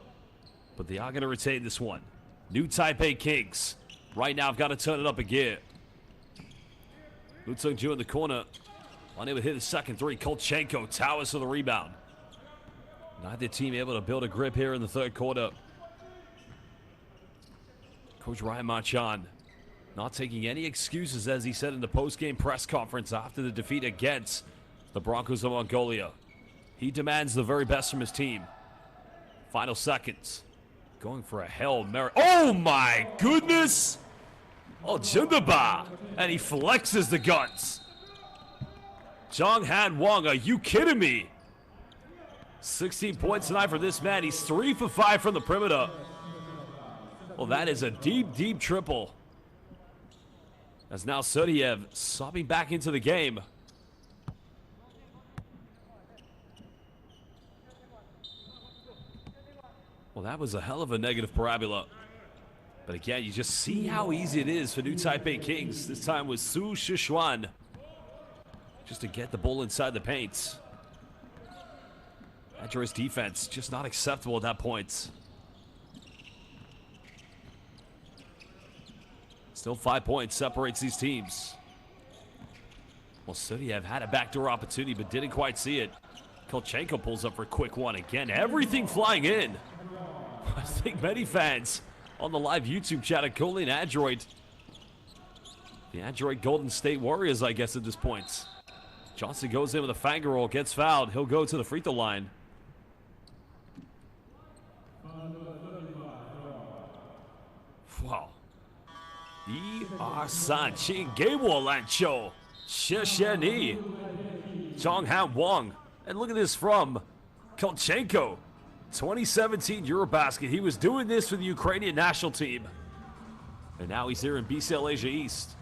but they are going to retain this one. New Taipei Kings. Right now, I've got to turn it up a gear. Lu Teng-ju in the corner. Unable to hit the second three. Kolchenko towers for the rebound. Neither team able to build a grip here in the third quarter. Coach Ryan Marchand not taking any excuses, as he said in the post-game press conference after the defeat against the Broncos of Mongolia. He demands the very best from his team. Final seconds. Going for a Hail Mary. Oh my goodness! Oh, Jundaba! And he flexes the guns. Jong Han Wong, are you kidding me? 16 points tonight for this man. He's 3 for 5 from the perimeter. Well, that is a deep, deep triple. As now Sudiev sobbing back into the game. Well, that was a hell of a negative parabola. But again, you just see how easy it is for New Taipei Kings. This time with Su Shishuan. Just to get the ball inside the paint. Adroit's defense just not acceptable at that point. Still 5 points separates these teams. Well, Sudiev had a backdoor opportunity, but didn't quite see it. Kolchenko pulls up for a quick one. Again, everything flying in. I think many fans on the live YouTube chat are calling Adroit the Adroit Golden State Warriors, I guess, at this point. Johnson goes in with a finger roll, gets fouled. He'll go to the free throw line. Wow. 1、2、3，请给我篮球，谢谢你。Jonghan Wang. And look at this from Kolchenko. 2017 Eurobasket. He was doing this for the Ukrainian national team. And now he's here in BCL Asia East.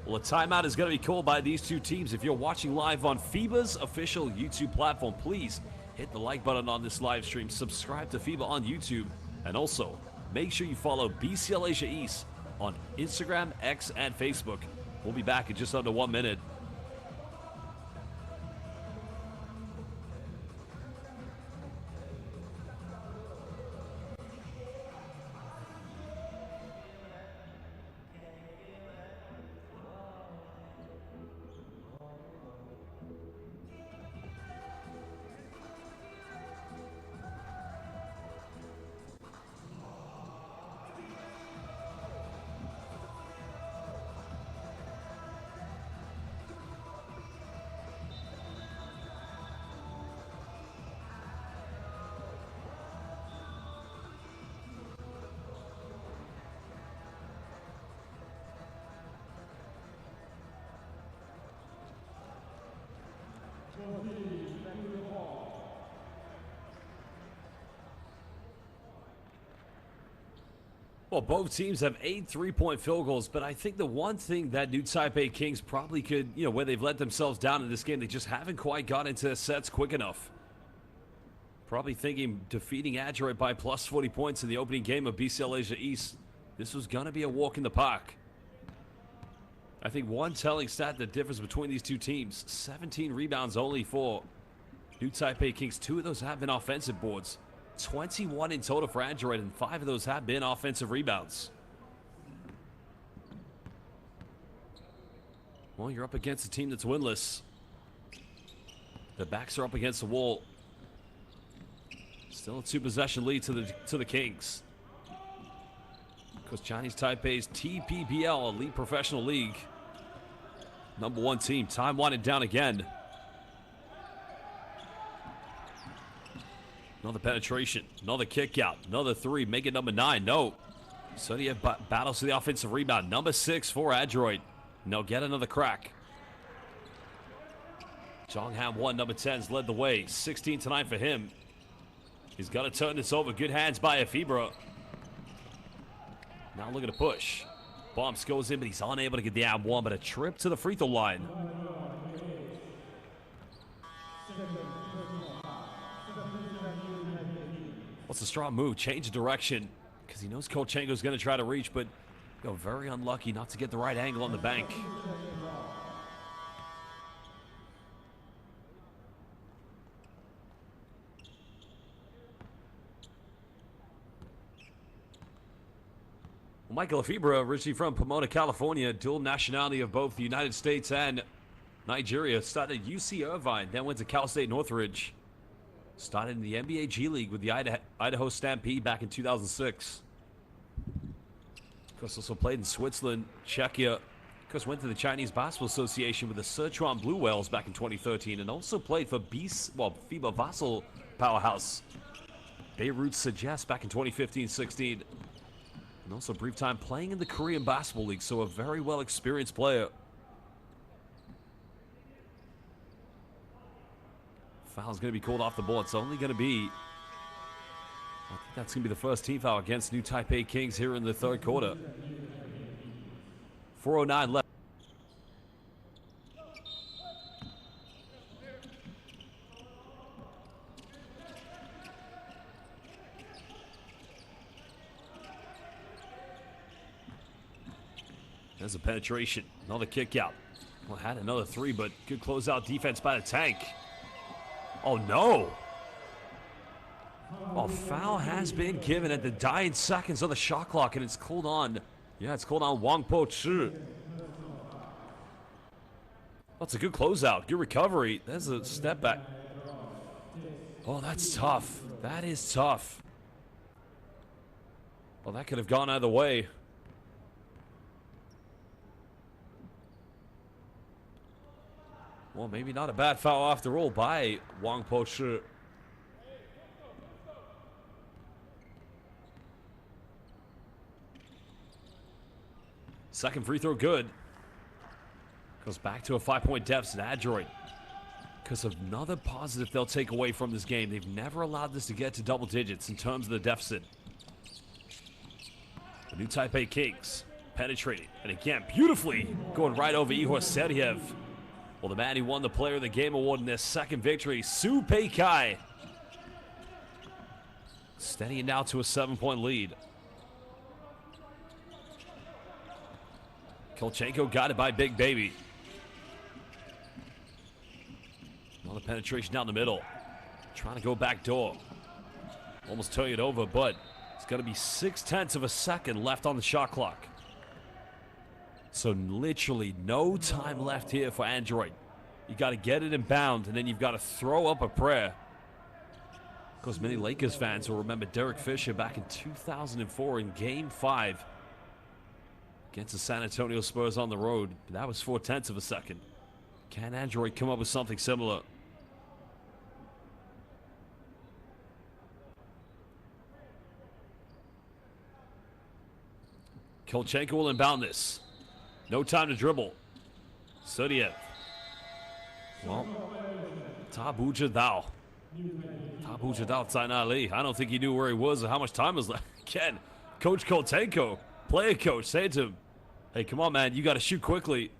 Well, a timeout is going to be called by these two teams. If you're watching live on FIBA's official YouTube platform, please hit the like button on this live stream. Subscribe to FIBA on YouTube. And also, make sure you follow BCL Asia East on Instagram, X, and Facebook. We'll be back in just under 1 minute. Well, both teams have 8 3-point field goals, but I think the one thing that New Taipei Kings probably could, where they've let themselves down in this game, they just haven't quite got into the sets quick enough. Probably thinking defeating Adroit by plus 40 points in the opening game of BCL Asia East, this was going to be a walk in the park. I think one telling stat that differs between these two teams, 17 rebounds only for New Taipei Kings. 2 of those have been offensive boards. 21 in total for Adroit, and 5 of those have been offensive rebounds. Well, you're up against a team that's winless. The backs are up against the wall. Still a 2-possession lead to the Kings. Because Chinese Taipei's TPBL, Elite Professional League, #1 team. Time winding down again. Another penetration, another kick out, another 3, make it #9. No. So you have battles for the offensive rebound. #6 for Adroit. No, get another crack. Jonghan Wang, #10's led the way. 16 tonight for him. He's got to turn this over. Good hands by FIBA. Now look at the push. Bombs goes in, but he's unable to get the #1, but a trip to the free throw line. What's a strong move? Change of direction, because he knows Kolchenko's going to try to reach, but very unlucky not to get the right angle on the bank. Well, Michael FIBA, originally from Pomona, California, dual nationality of both the United States and Nigeria, started at UC Irvine, then went to Cal State Northridge. Started in the NBA G League with the Idaho Stampede back in 2006. Of course, also played in Switzerland, Czechia. Of course, went to the Chinese Basketball Association with the Sichuan Blue Whales back in 2013, and also played for FIBA Vassal powerhouse Beirut Sagesse back in 2015-16. And also a brief time playing in the Korean Basketball League, so a very well-experienced player. Foul's going to be called off the ball. It's only going to be, I think that's going to be the first team foul against New Taipei Kings here in the third quarter. 4:09 left. There's a penetration. Another kick out. Well, had another 3, but good closeout defense by the tank. Oh, no. Oh, foul has been given at the dying seconds of the shot clock, and it's called on. Yeah, it's called on Wang Po-Chi. That's a good closeout. Good recovery. There's a step back. Oh, that's tough. That is tough. Well, that could have gone either way. Well, maybe not a bad foul after all by Wang Po-Chi. Second free throw good. Goes back to a 5-point deficit. Adroit Because of another positive they'll take away from this game. They've never allowed this to get to double digits in terms of the deficit. The new Taipei Kings penetrating. And again, beautifully going right over Ihor Seriev. Well, the man who won the Player of the Game award in their second victory, Su Peikai. Steadying now to a 7-point lead. Kolchenko guided by Big Baby. Another penetration down the middle. Trying to go back door. Almost turning it over, but it's going to be 0.6 of a second left on the shot clock. So literally no time left here for Adroit. You got to get it in bound, and then you've got to throw up a prayer. Because many Lakers fans will remember Derek Fisher back in 2004 in Game 5 against the San Antonio Spurs on the road. That was 0.4 of a second. Can Adroit come up with something similar? Kolchenko will inbound this. No time to dribble. Seriev. Well, Tabu Jadao. Tabu Jadao Tsainali. I don't think he knew where he was or how much time was left. Again, Coach Kolchenko, player coach, saying to him, hey, come on, man, you got to shoot quickly.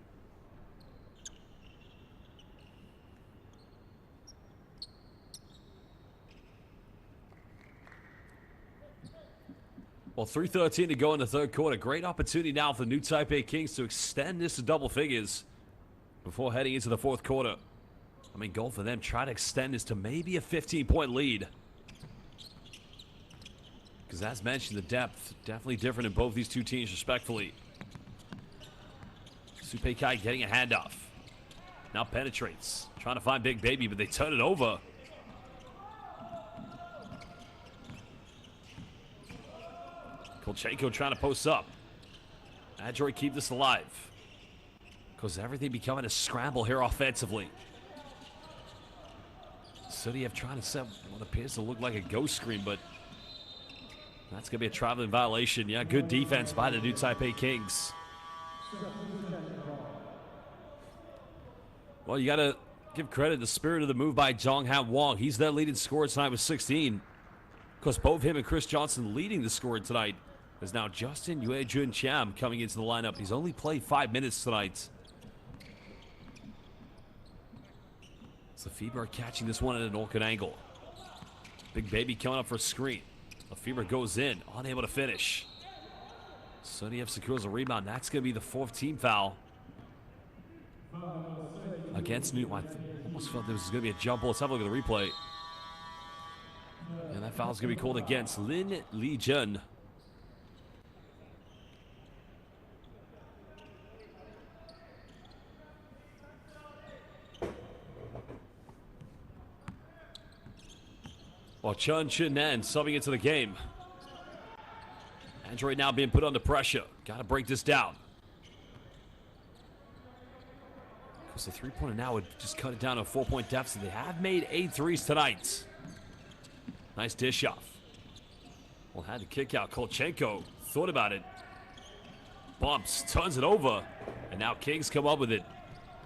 Well, 3:13 to go in the third quarter. Great opportunity now for the new Taipei Kings to extend this to double figures before heading into the fourth quarter. I mean, goal for them, try to extend this to maybe a 15-point lead. Because as mentioned, the depth definitely different in both these two teams, respectfully. Su Peikai getting a handoff. Now penetrates. Trying to find Big Baby, but they turn it over. Kolchenko trying to post up. Adroit keep this alive. Because everything becoming a scramble here offensively. Seriev trying to set what appears to look like a ghost screen, but that's going to be a traveling violation. Yeah, good defense by the new Taipei Kings. Well, you got to give credit to the spirit of the move by Jonghan Wong. He's their leading scorer tonight with 16. Of course, both him and Chris Johnson leading the scoring tonight. There's now Justin Yue-Jun Cham coming into the lineup. He's only played 5 minutes tonight. So FIBA are catching this one at an awkward angle. Big Baby coming up for a screen. FIBA goes in, unable to finish. Seriev secures a rebound. That's going to be the 4th team foul against New. I almost felt there was going to be a jump ball. Let's have a look at the replay. And that foul is going to be called against Lin Li Jun. While Chun Chen-Nan subbing into the game. Adroit now being put under pressure. Got to break this down. Because the three-pointer now would just cut it down to a 4-point deficit. They have made 8 threes tonight. Nice dish off. Well, had to kick out. Kolchenko thought about it. Bumps, turns it over. And now Kings come up with it.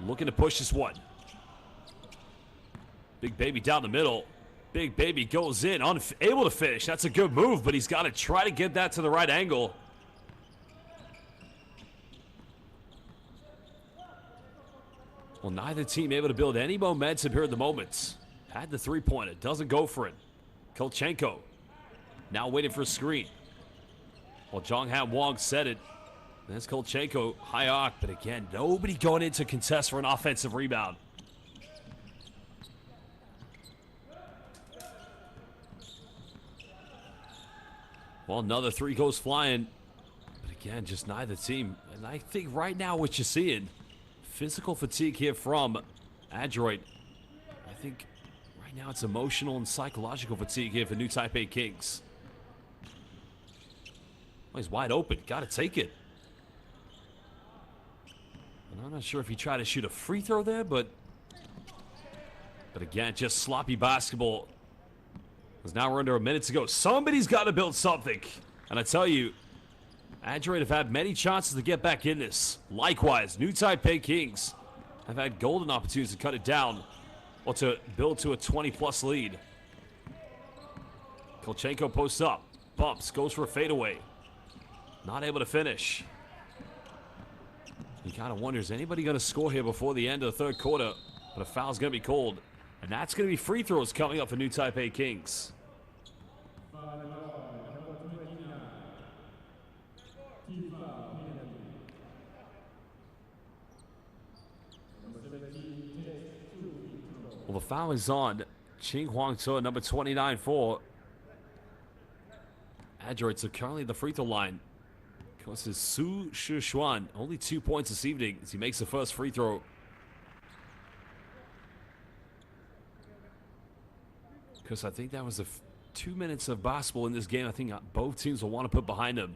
Looking to push this one. Big Baby down the middle. Big Baby goes in, unable to finish. That's a good move, but he's got to try to get that to the right angle. Well, neither team able to build any momentum here at the moment. Had the three-pointer, doesn't go for it. Kolchenko now waiting for a screen. Well, Jonghan Wong said it. There's Kolchenko, high arc, but again, nobody going in to contest for an offensive rebound. Well, another three goes flying. But again, just neither team. And I think right now what you're seeing, physical fatigue here from Adroit. I think right now it's emotional and psychological fatigue here for new Taipei Kings. Well, he's wide open. Got to take it. And I'm not sure if he tried to shoot a free throw there, but again, just sloppy basketball. Because now we're under a minute to go. Somebody's got to build something. And I tell you, Adroit have had many chances to get back in this. Likewise, new Taipei Kings have had golden opportunities to cut it down. or to build to a 20-plus lead. Kolchenko posts up, bumps, goes for a fadeaway. Not able to finish. You kind of wonder, is anybody going to score here before the end of the third quarter? But a foul's going to be called. And that's going to be free throws coming up for New Taipei Kings. Well, the foul is on Ching Huang-Tzu, number 29 for Adroit. So currently the free throw line. Of course, is Su Shishuan. Only 2 points this evening as he makes the first free throw. Because I think that was 2 minutes of basketball in this game. I think both teams will want to put behind him.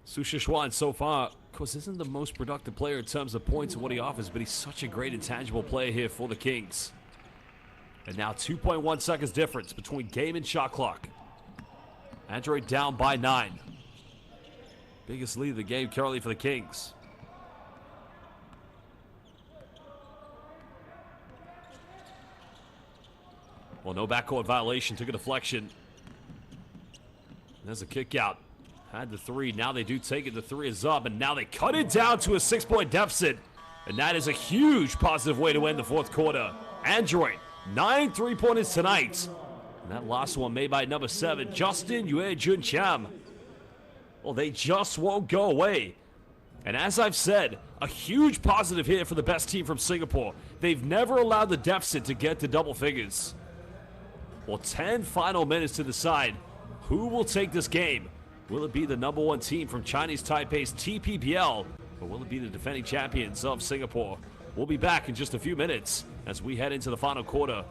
Su Shishuan so far, of course, isn't the most productive player in terms of points and what he offers, but he's such a great intangible player here for the Kings. And now 2.1 seconds difference between game and shot clock. Adroit down by 9. Biggest lead of the game currently for the Kings. Well, no backcourt violation. Took a deflection. There's a kick out. Had the three. Now they do take it. The three is up. And now they cut it down to a 6-point deficit. And that is a huge positive way to end the fourth quarter. Adroit, 9 3-pointers tonight. And that last one made by number 7, Justin Yue Jun Cham. Well, they just won't go away. And as I've said, a huge positive here for the best team from Singapore. They've never allowed the deficit to get to double figures. Well, 10 final minutes to decide who will take this game. Will it be the number 1 team from Chinese Taipei's TPBL, or will it be the defending champions of Singapore? We'll be back in just a few minutes as we head into the final quarter.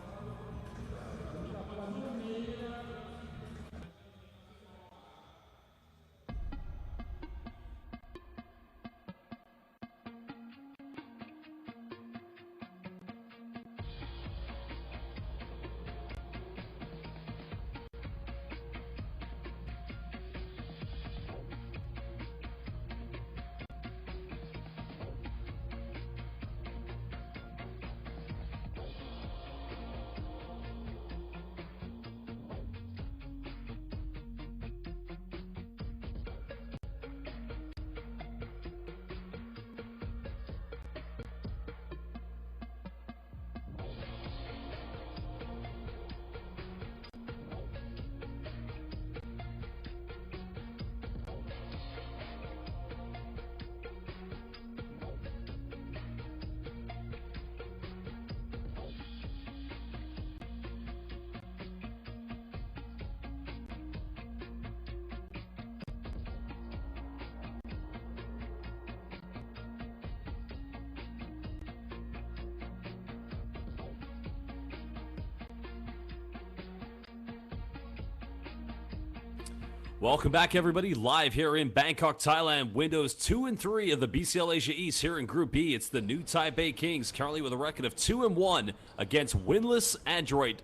Welcome back, everybody. Live here in Bangkok, Thailand. Windows 2 and 3 of the BCL Asia East here in Group B. It's the New Taipei Kings, currently with a record of 2-1 against winless Adroit,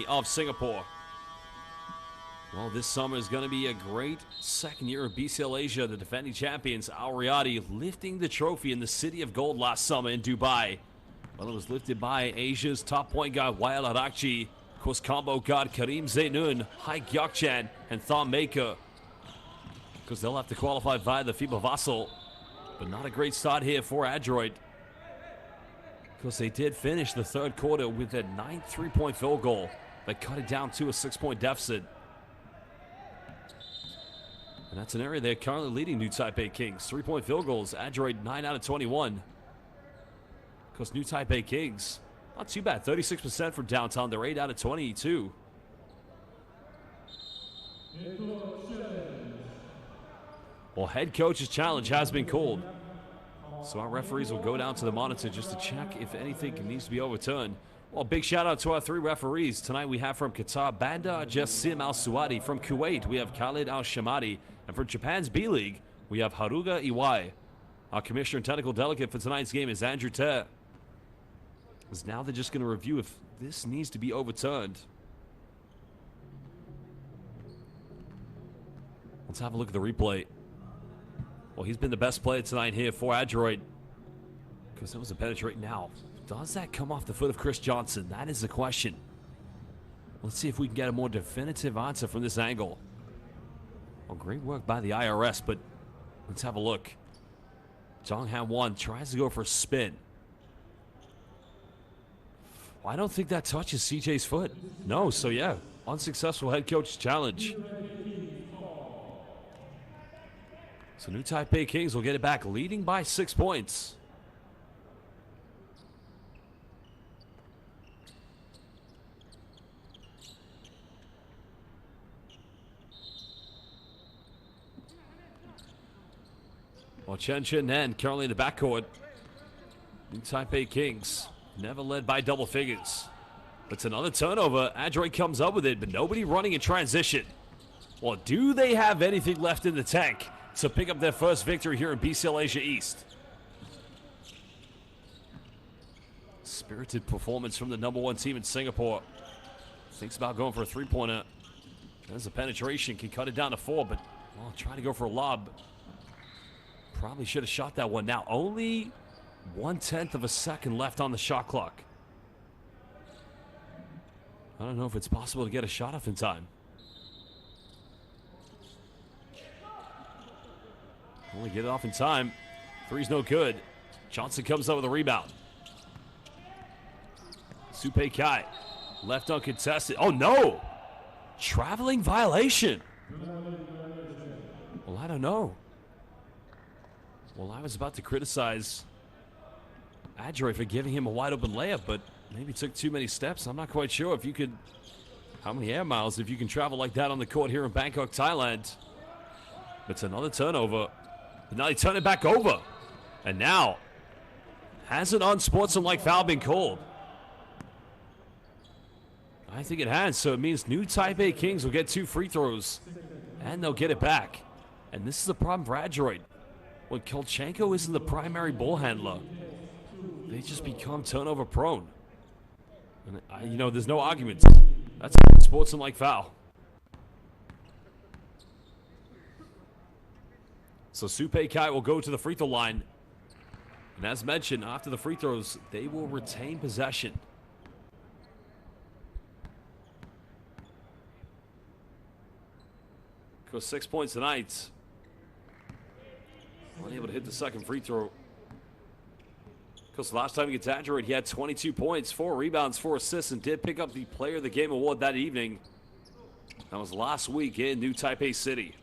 of Singapore. Well, this summer is going to be a great second year of BCL Asia. The defending champions, Al Riyadi, lifting the trophy in the City of Gold last summer in Dubai. Well, it was lifted by Asia's top point guard, Wael Arakchi. Of course, combo guard Karim Zainun, Hai Gyokchan, and Thom Maker. Because they'll have to qualify via the FIBA Vassal. But not a great start here for Adroit. Because they did finish the third quarter with a 9 3-point field goal that cut it down to a 6-point deficit. And that's an area they're currently leading New Taipei Kings. 3-point field goals, Adroit 9 out of 21. Because New Taipei Kings, not too bad, 36% from downtown. They're 8 out of 22. Well, head coach's challenge has been called. So our referees will go down to the monitor just to check if anything needs to be overturned. Well, big shout out to our 3 referees. Tonight we have from Qatar, Banda Jassim Al-Suwadi. From Kuwait, we have Khalid Al-Shamadi. And from Japan's B-League, we have Haruga Iwai. Our commissioner and technical delegate for tonight's game is Andrew Te. Because now they're just going to review if this needs to be overturned. Let's have a look at the replay. Well, he's been the best player tonight here for Adroit. Because that was a penetrate. Now, does that come off the foot of Chris Johnson? That is the question. Let's see if we can get a more definitive answer from this angle. Well, great work by the IRS, but let's have a look. Zhang Han Wang tries to go for a spin. Well, I don't think that touches CJ's foot. No, so yeah, unsuccessful head coach challenge. So New Taipei Kings will get it back, leading by 6 points. Well, Chen Nen currently in the backcourt. New Taipei Kings never led by double figures. It's another turnover. Adroit comes up with it, but nobody running in transition. Well, do they have anything left in the tank to pick up their first victory here in BCL Asia East? Spirited performance from the #1 team in Singapore. Thinks about going for a three-pointer. There's a penetration, can cut it down to 4, but well, trying to go for a lob. Probably should have shot that one. Now only 1/10 of a second left on the shot clock. I don't know if it's possible to get a shot off in time. Only get it off in time. Three's no good. Johnson comes up with a rebound. Supei Kai, left uncontested. Oh no! Traveling violation. Well, I don't know. Well, I was about to criticize Adroit for giving him a wide open layup, but maybe took too many steps. I'm not quite sure if you could, how many air miles if you can travel like that on the court here in Bangkok, Thailand. It's another turnover. But now they turn it back over. And now, has an unsportsmanlike foul been called? I think it has, so it means New Taipei Kings will get 2 free throws, and they'll get it back. And this is the problem for Adroit. When Kolchenko isn't the primary ball handler, they just become turnover prone. And you know, there's no argument. That's a sportsmanlike foul. So Supei Kai will go to the free throw line. And as mentioned, after the free throws, they will retain possession. Goes 6 points tonight. Unable to hit the second free throw. Because last time against Adroit, he had 22 points, 4 rebounds, 4 assists, and did pick up the Player of the Game award that evening. That was last week in New Taipei City.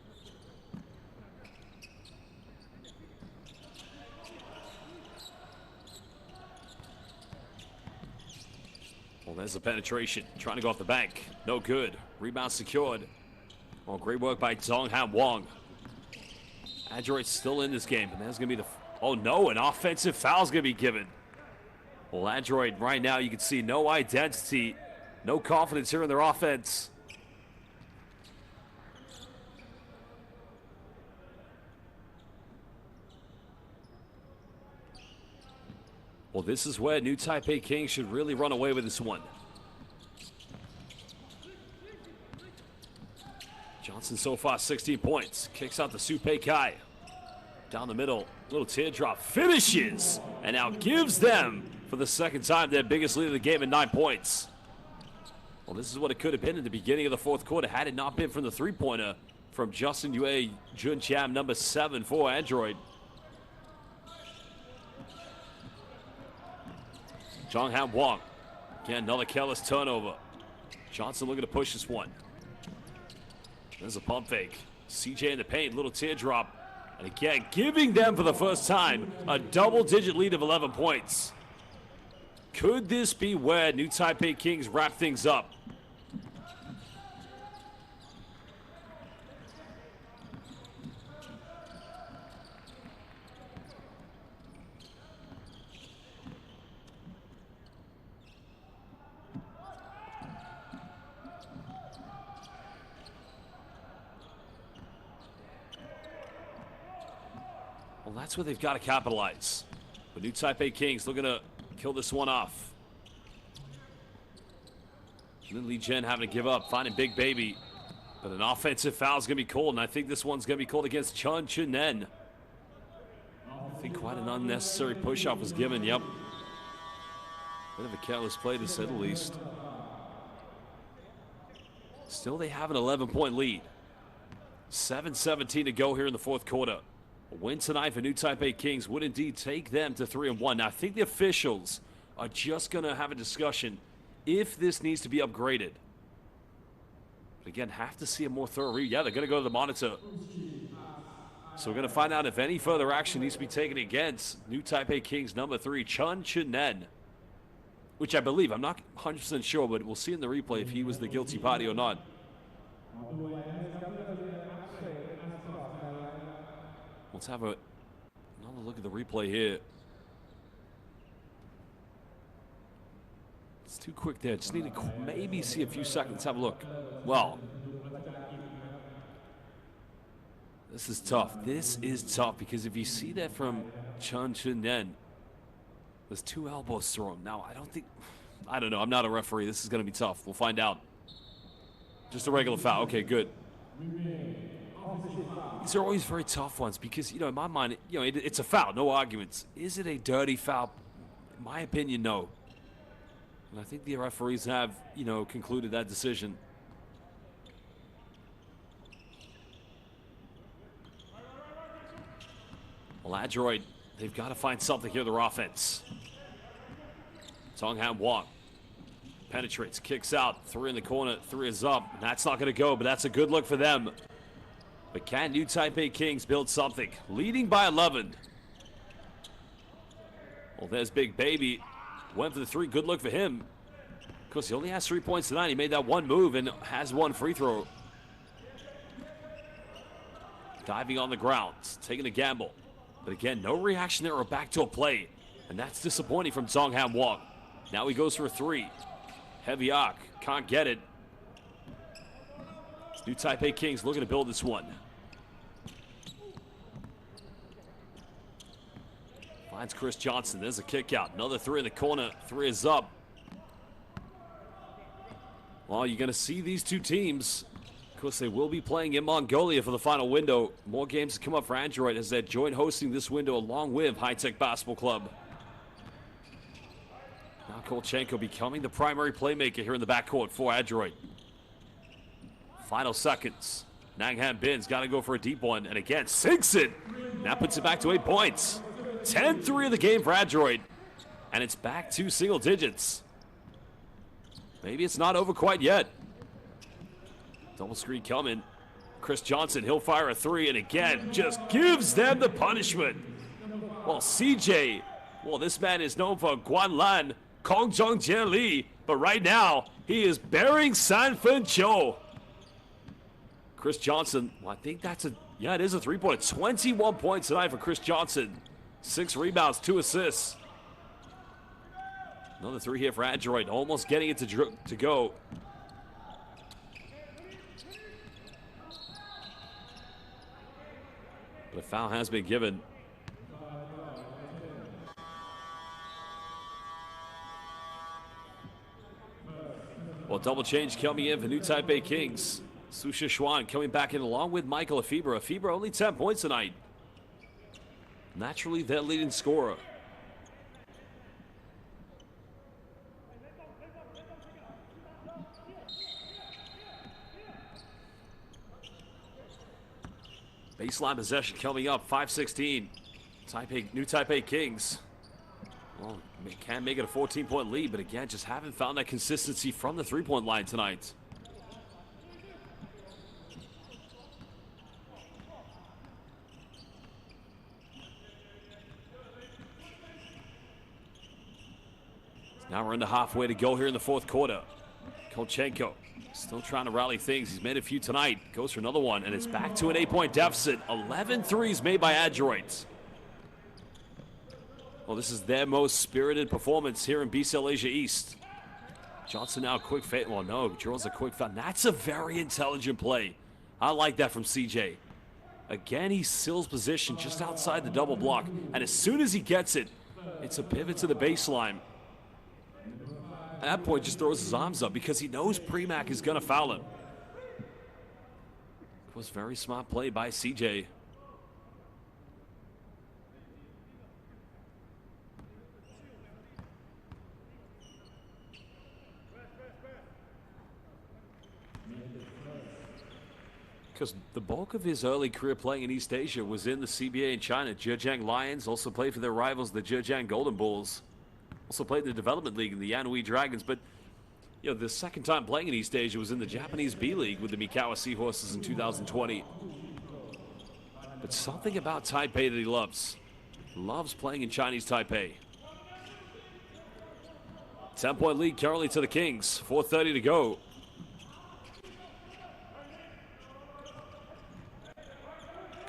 Well, there's the penetration. Trying to go off the bank. No good. Rebound secured. Well, great work by Zhang Han Wang. Adroit's still in this game, and there's going to be the... Oh, no, an offensive foul is going to be given. Well, Adroit, right now, you can see no identity, no confidence here in their offense. Well, this is where New Taipei Kings should really run away with this one. Johnson so far 16 points. Kicks out to Supei Kai. Down the middle, little teardrop. Finishes! And now gives them, for the second time, their biggest lead of the game at 9 points. Well, this is what it could have been in the beginning of the fourth quarter had it not been from the three-pointer from Justin Yue Jun Cham, number 7 for Adroit. Zhang Han Wang. Again, another careless turnover. Johnson looking to push this one. There's a pump fake. CJ in the paint, little teardrop. And again, giving them for the first time a double-digit lead of 11 points. Could this be where New Taipei Kings wrap things up? Well, that's where they've got to capitalize. But New Taipei Kings looking to kill this one off. Lin Li Jen having to give up, finding Big Baby. But an offensive foul is going to be called, and I think this one's going to be called against Chen Nen. I think quite an unnecessary push-off was given. Yep. Bit of a careless play, to say the least. Still, they have an 11-point lead. 7:17 to go here in the fourth quarter. A win tonight for New Taipei Kings would indeed take them to 3-1. Now, I think the officials are just going to have a discussion if this needs to be upgraded. But again, have to see a more thorough review. Yeah, they're going to go to the monitor. So we're going to find out if any further action needs to be taken against New Taipei Kings number 3, Chun Chinen. Which I believe, I'm not 100% sure, but we'll see in the replay if he was the guilty party or not. Let's have another look at the replay here. It's too quick there. Just need to maybe see a few seconds. Have a look. Well, this is tough. This is tough because if you see that from Chun Chinen, there's 2 elbows thrown. Now, I don't know. I'm not a referee. This is going to be tough. We'll find out. Just a regular foul. Okay, good. These are always very tough ones because, in my mind, it's a foul. No arguments. Is it a dirty foul? In my opinion, no. And I think the referees have, concluded that decision. Well, Adroit, they've got to find something here, their offense. Songham Wong penetrates, kicks out, 3 in the corner, 3 is up. That's not going to go, but that's a good look for them. But can New Taipei Kings build something? Leading by 11. Well, there's Big Baby. Went for the 3. Good look for him. Of course, he only has 3 points tonight. He made that 1 move and has 1 free throw. Diving on the ground, taking a gamble. But again, no reaction there or back to a play. And that's disappointing from Songham Wong. Now he goes for a 3. Heavy arc. Can't get it. It's New Taipei Kings looking to build this one. Finds Chris Johnson. There's a kick out. Another 3 in the corner. 3 is up. Well, you're going to see these 2 teams. Of course, they will be playing in Mongolia for the final window. More games to come up for Adroit as they're joint hosting this window along with High Tech Basketball Club. Now Kolchenko becoming the primary playmaker here in the backcourt for Adroit. Final seconds. Nangham Bin's got to go for a deep one. And again, sinks it. That puts it back to 8 points. 10-3 of the game for Adroit. And it's back to single digits. Maybe it's not over quite yet. Double screen coming. Chris Johnson, he'll fire a 3. And again, just gives them the punishment. Well, CJ, this man is known for Guanlan, Kongjong Jie Li. But right now, he is burying Sanfen Cho. Chris Johnson, I think that's it is a 3-pointer. 21 points tonight for Chris Johnson. 6 rebounds, 2 assists. Another 3 here for Adroit, almost getting it to go. But a foul has been given. Well, double change coming in for New Taipei Kings. Su Shishuan coming back in along with Michael FIBA. FIBA only 10 points tonight. Naturally, their leading scorer. Baseline possession coming up, 5:16. New Taipei Kings. Well, can make it a 14-point lead, but again, just haven't found that consistency from the 3-point line tonight. Now we're into halfway to go here in the fourth quarter. Kolchenko still trying to rally things. He's made a few tonight. Goes for another one, and it's back to an 8-point deficit. 11 threes made by Adroit. Well, this is their most spirited performance here in BCL Asia East. Johnson now quick fade. Well, no, draws a quick foul. That's a very intelligent play. I like that from CJ. Again, he seals position just outside the double block. And as soon as he gets it, it's a pivot to the baseline. At that point, just throws his arms up because he knows Premack is going to foul him. It was very smart play by CJ. Because the bulk of his early career playing in East Asia was in the CBA in China. Zhejiang Lions also played for their rivals, the Zhejiang Golden Bulls. Also played in the Development League in the Yanhui Dragons. But, you know, the second time playing in East Asia was in the Japanese B League with the Mikawa Seahorses in 2020. But something about Taipei that he loves. Loves playing in Chinese Taipei. 10-point lead currently to the Kings. 4:30 to go.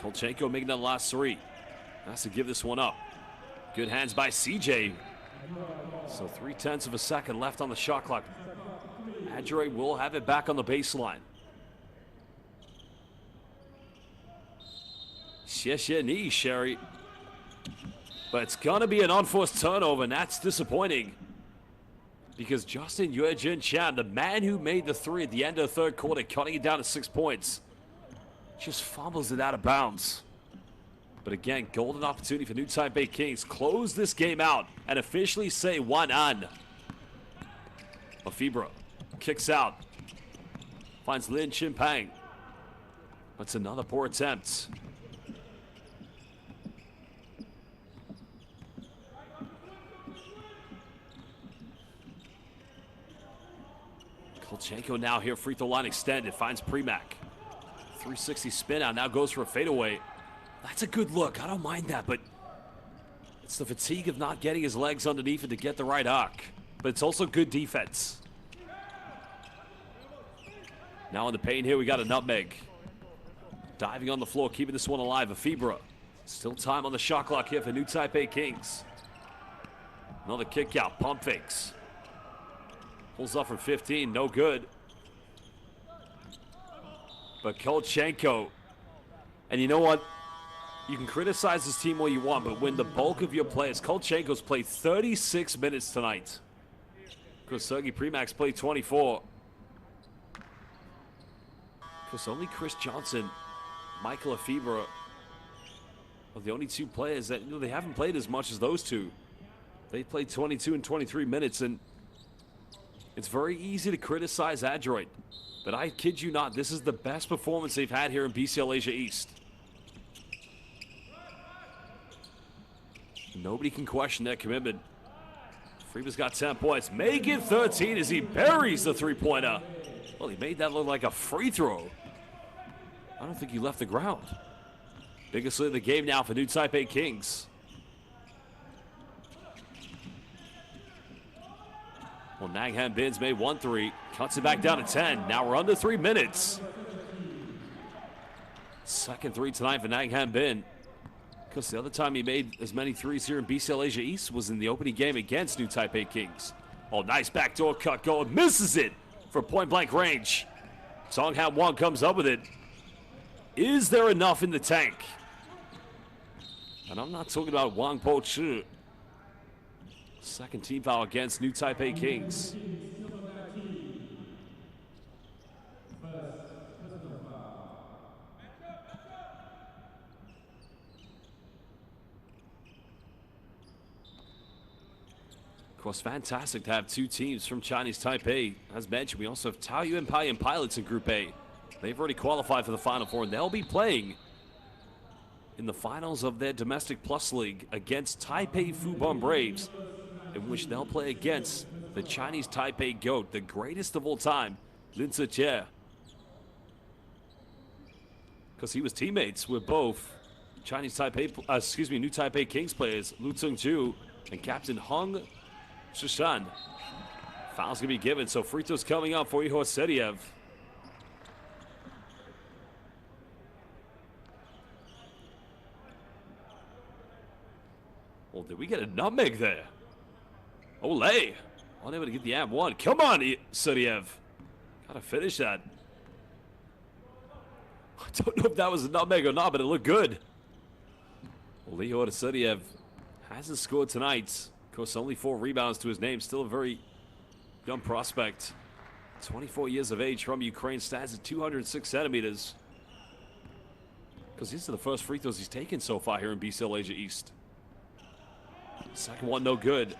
Kolchenko making the last three. Has to give this one up. Good hands by CJ. So 0.3 of a second left on the shot clock. Adroit will have it back on the baseline. 谢谢你, Sherry. But it's going to be an unforced turnover, and that's disappointing. Because Justin Yuejin Chan, the man who made the three at the end of the third quarter, cutting it down to 6 points, just fumbles it out of bounds. But again, golden opportunity for New Taipei Kings. Close this game out and officially say 1-an. FIBA kicks out. Finds Lin Chimpang. That's another poor attempt. Kolchenko now here, free throw line extended. Finds Premack. 360 spin out, now goes for a fadeaway. That's a good look, I don't mind that, but it's the fatigue of not getting his legs underneath it to get the right arc. But it's also good defense. Now in the paint here, we got a nutmeg. Diving on the floor, keeping this one alive, FIBA. Still time on the shot clock here for New Taipei Kings. Another kick out, pump fakes. Pulls up from 15, no good. But Kolchenko, and you know what? You can criticize this team all you want, but when the bulk of your players, Kolchenko's played 36 minutes tonight. Because Sergei Premack's played 24. Because only Chris Johnson, Michael FIBA are the only two players that, you know, they haven't played as much as those two. They played 22 and 23 minutes, and it's very easy to criticize Adroit. But I kid you not, this is the best performance they've had here in BCL Asia East. Nobody can question that commitment. FIBA's got 10 points. Make it 13 as he buries the three-pointer. Well, he made that look like a free throw. I don't think he left the ground. Biggest lead of the game now for New Taipei Kings. Well, Nang Han Bin's made 1 3, cuts it back down to 10. Now we're under 3 minutes. Second three tonight for Nang Han Bin. Because the other time he made as many threes here in BCL Asia East was in the opening game against New Taipei Kings. Oh, nice backdoor cut going. Misses it for point-blank range. Song Han Wang comes up with it. Is there enough in the tank? And I'm not talking about Wang Po Chi. Second team foul against New Taipei Kings. Of course, fantastic to have two teams from Chinese Taipei. As mentioned, we also have Taoyuan Paiyan Pilots in Group A. They've already qualified for the Final Four, and they'll be playing in the finals of their Domestic Plus League against Taipei Fubon Braves, in which they'll play against the Chinese Taipei GOAT, the greatest of all time, Lin Zijie. Because he was teammates with both New Taipei Kings players, Lu Tsung-ju and Captain Hung Shishan. Foul's gonna be given, so free throws coming up for Ihor Seriev. Well, did we get a nutmeg there? Olay, unable to get the M1. Come on, Seriev. Gotta finish that. I don't know if that was a nutmeg or not, but it looked good. Well, Ihor Seriev hasn't scored tonight. Of course, only 4 rebounds to his name. Still a very young prospect. 24 years of age from Ukraine. Stands at 206 centimeters. Because these are the first free throws he's taken so far here in BCL Asia East. Second one, no good.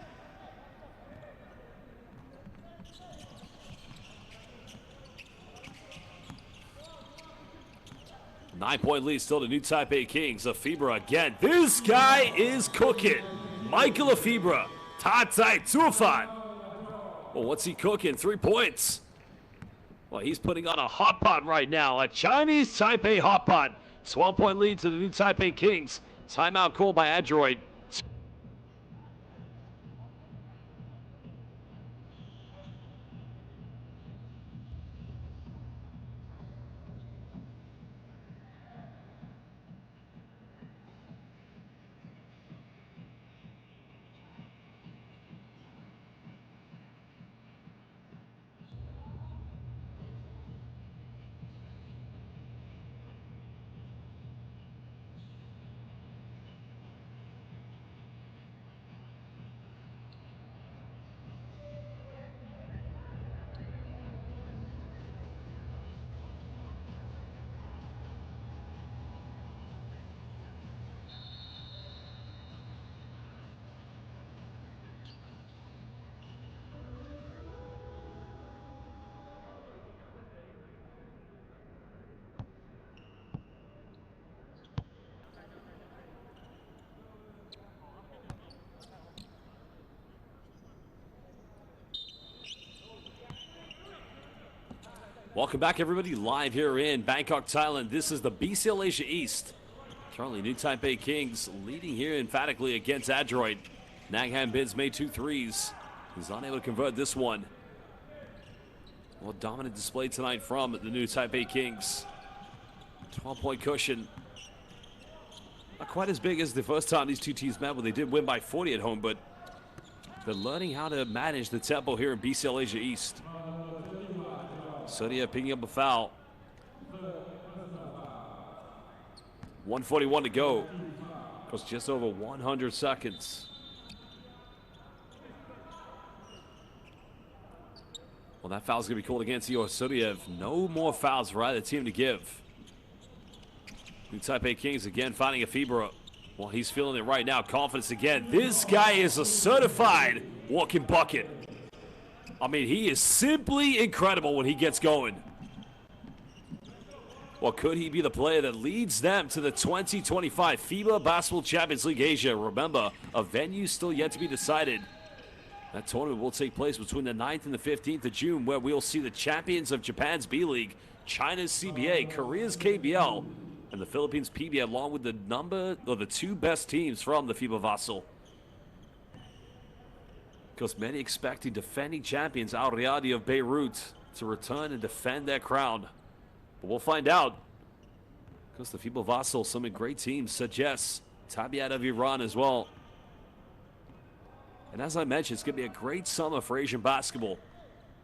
9-point lead still to New Taipei Kings. FIBA again. This guy is cooking. Michael FIBA. Ta Tai Zufan. Well, what's he cooking? 3 points. Well, he's putting on a hot pot right now. A Chinese Taipei hot pot. 12-point lead to the New Taipei Kings. Timeout called by Adroit. Welcome back, everybody, live here in Bangkok, Thailand. This is the BCL Asia East. Currently, New Taipei Kings leading here emphatically against Adroit. Naghan Bids made 2 threes. He's unable to convert this one. Well, dominant display tonight from the New Taipei Kings. 12-point cushion. Not quite as big as the first time these two teams met, where they did win by 40 at home, but they're learning how to manage the tempo here in BCL Asia East. Sodia picking up a foul. 1:41 to go. Goes just over 100 seconds. Well, that foul's going to be called against Igor Sudiev. No more fouls for either team to give. New Taipei Kings again finding FIBA. Well, he's feeling it right now. Confidence again. This guy is a certified walking bucket. I mean, he is simply incredible when he gets going. Well, could he be the player that leads them to the 2025 FIBA Basketball Champions League Asia? Remember, a venue still yet to be decided. That tournament will take place between the 9th and the 15th of June, where we'll see the champions of Japan's B-League, China's CBA, Korea's KBL, and the Philippines PBA, along with the 2 best teams from the FIBA Vassal. Because many expect the defending champions, Al Riyadi of Beirut, to return and defend their crown. But we'll find out. Because the FIBA Vassal, some great teams, suggest Tabiat of Iran as well. And as I mentioned, it's going to be a great summer for Asian basketball.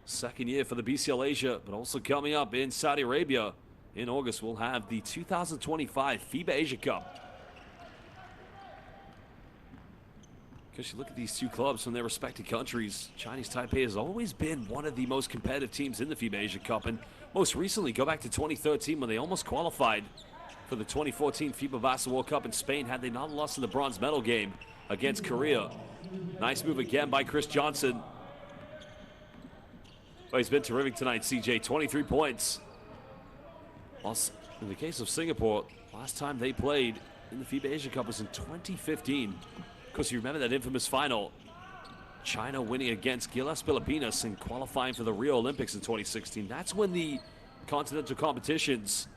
Second year for the BCL Asia, but also coming up in Saudi Arabia in August, we'll have the 2025 FIBA Asia Cup. Because you look at these 2 clubs from their respective countries, Chinese Taipei has always been one of the most competitive teams in the FIBA Asia Cup. And most recently, go back to 2013 when they almost qualified for the 2014 FIBA Basketball World Cup in Spain, had they not lost in the bronze medal game against Korea. Nice move again by Chris Johnson. Well, he's been terrific tonight, CJ. 23 points. Also, in the case of Singapore, last time they played in the FIBA Asia Cup was in 2015. Because you remember that infamous final, China winning against Gilas Filipinas and qualifying for the Rio Olympics in 2016. That's when the continental competitions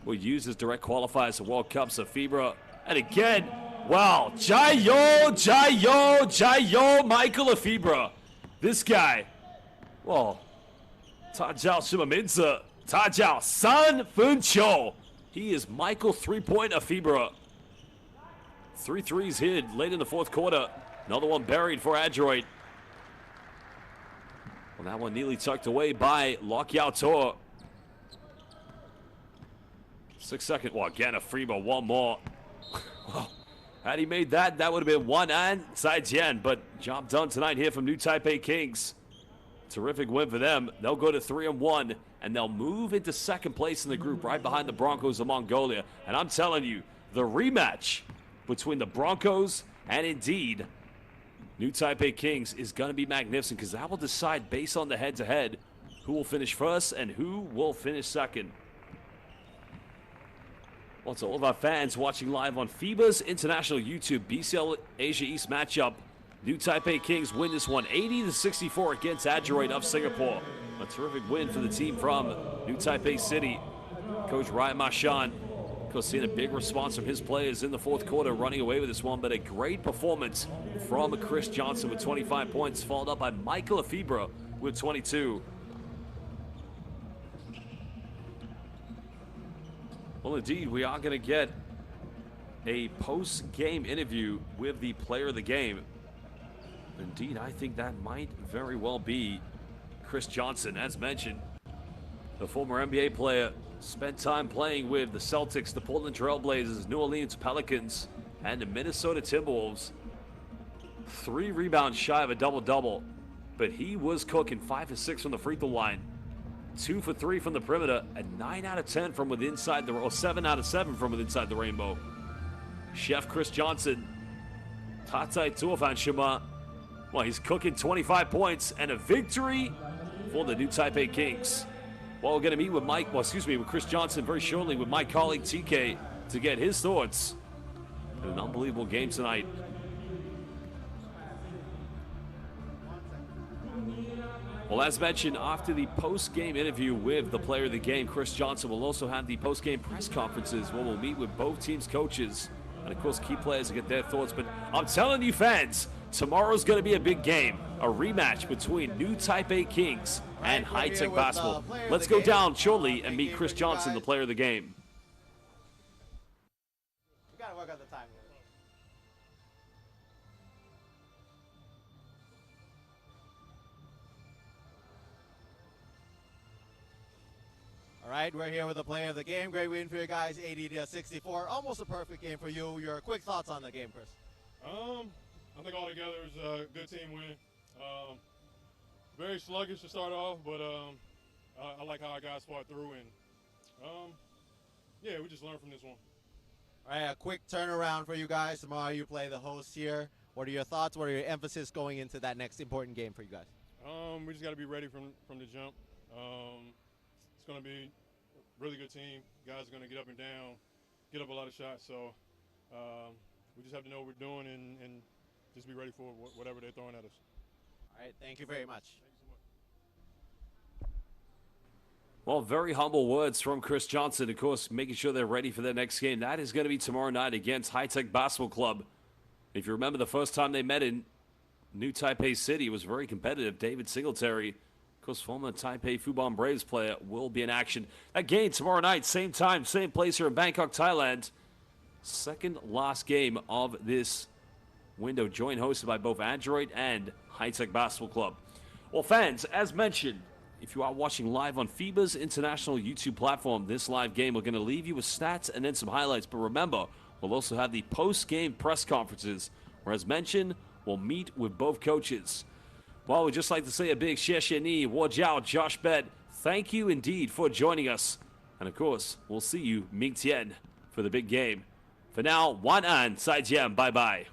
were used as direct qualifiers for World Cups of FIBA. And again, wow, Jayo, Michael FIBA. This guy, well, Tajao Shimaminza, Tajao San Funcho. He is Michael 3-point FIBA. 3 threes hit late in the 4th quarter. Another one buried for Adroit. Well, that one neatly tucked away by Lok Yao Tor. 6 second. Well, again, FIBA, one more. Well, had he made that, that would have been 1 and Tsai Jian. But job done tonight here from New Taipei Kings. Terrific win for them. They'll go to 3-1, and they'll move into 2nd place in the group, right behind the Broncos of Mongolia. And I'm telling you, the rematch between the Broncos and indeed New Taipei Kings is going to be magnificent, because that will decide, based on the head-to-head, who will finish first and who will finish second. Well, to all of our fans watching live on FIBA's International YouTube BCL Asia East matchup, New Taipei Kings win this one 80-64 against Adroit of Singapore. A terrific win for the team from New Taipei City. Coach Ryan Marchand, of course, seeing a big response from his players in the fourth quarter, running away with this one, but a great performance from Chris Johnson with 25 points, followed up by Michael FIBA with 22. Well, indeed, we are going to get a post-game interview with the player of the game. Indeed, I think that might very well be Chris Johnson. As mentioned, the former NBA player spent time playing with the Celtics, the Portland Trail Blazers, New Orleans Pelicans, and the Minnesota Timberwolves. 3 rebounds shy of a double-double, but he was cooking 5 for 6 from the free throw line. 2 for 3 from the perimeter, and 9 out of 10 from within inside the, or 7 out of 7 from within inside the rainbow. Chef Chris Johnson, Tatai Tuafan Shima. Well, he's cooking 25 points and a victory for the New Taipei Kings. Well, we're going to meet with with Chris Johnson very shortly with my colleague TK to get his thoughts on an unbelievable game tonight. Well, as mentioned, after the post-game interview with the player of the game, Chris Johnson will also have the post-game press conferences where we'll meet with both teams' coaches and, of course, key players to get their thoughts. But I'm telling you, fans, tomorrow's going to be a big game, a rematch between New Taipei Kings and High-Tech Basketball. Let's go down shortly and meet Chris Johnson, the player of the game. We gotta work out the time. All right, we're here with the player of the game. Great win for you guys, 80-64. Almost a perfect game for you. Your quick thoughts on the game, Chris? I think altogether it was a good team win. Very sluggish to start off, but I like how our guys fought through, and yeah, we just learned from this one. All right, a quick turnaround for you guys. Tomorrow you play the host here. What are your thoughts? What are your emphasis going into that next important game for you guys? We just got to be ready from the jump. It's going to be a really good team. Guys are going to get up and down, get up a lot of shots. So we just have to know what we're doing and just be ready for whatever they're throwing at us. All right, thank you very much. Well, very humble words from Chris Johnson, of course, making sure they're ready for their next game. That is going to be tomorrow night against High-Tech Basketball Club. If you remember the first time they met in New Taipei City, it was very competitive. David Singletary, of course, former Taipei Fubon Braves player, will be in action. That game tomorrow night, same time, same place here in Bangkok, Thailand. Second last game of this window, joint hosted by both Adroit and High-Tech Basketball Club. Well, fans, as mentioned, if you are watching live on FIBA's International YouTube platform, this live game, we're going to leave you with stats and then some highlights. But remember, we'll also have the post-game press conferences, where, as mentioned, we'll meet with both coaches. Well, we'd just like to say a big xie xie ni, Wo Jiao, Josh Bet. Thank you indeed for joining us. And, of course, we'll see you Ming Tian for the big game. For now, 晚安, 再见, bye-bye.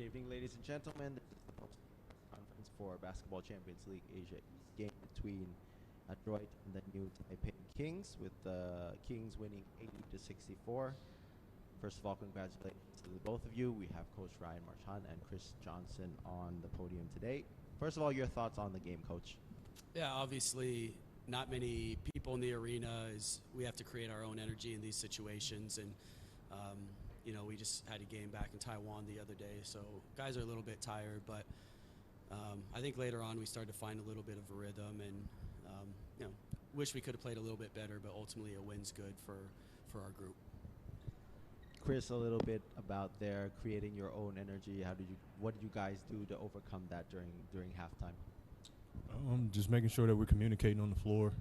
Good evening, ladies and gentlemen. This is the post-conference for Basketball Champions League Asia East game between Adroit and the new Taipei Kings, with the Kings winning 80-64. First of all, congratulations to the both of you. We have Coach Ryan Marchand and Chris Johnson on the podium today. First of all, your thoughts on the game, Coach? Yeah, obviously not many people in the arena. We have to create our own energy in these situations, and you know, we just had a game back in Taiwan the other day, so guys are a little bit tired, but I think later on we started to find a little bit of a rhythm, and you know, wish we could have played a little bit better, but ultimately a win's good for our group. Chris, a little bit about their creating your own energy. What did you guys do to overcome that during halftime? Just making sure that we're communicating on the floor,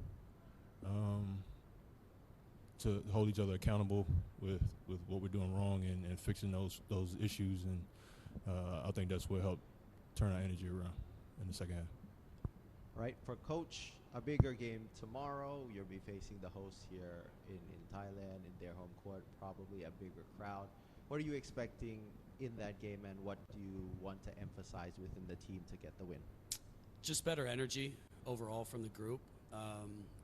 to hold each other accountable with what we're doing wrong, and fixing those issues, and I think that's what helped turn our energy around in the second half. All right, for Coach, a bigger game tomorrow. You'll be facing the hosts here in Thailand in their home court, probably a bigger crowd. What are you expecting in that game, and what do you want to emphasize within the team to get the win? Just better energy overall from the group.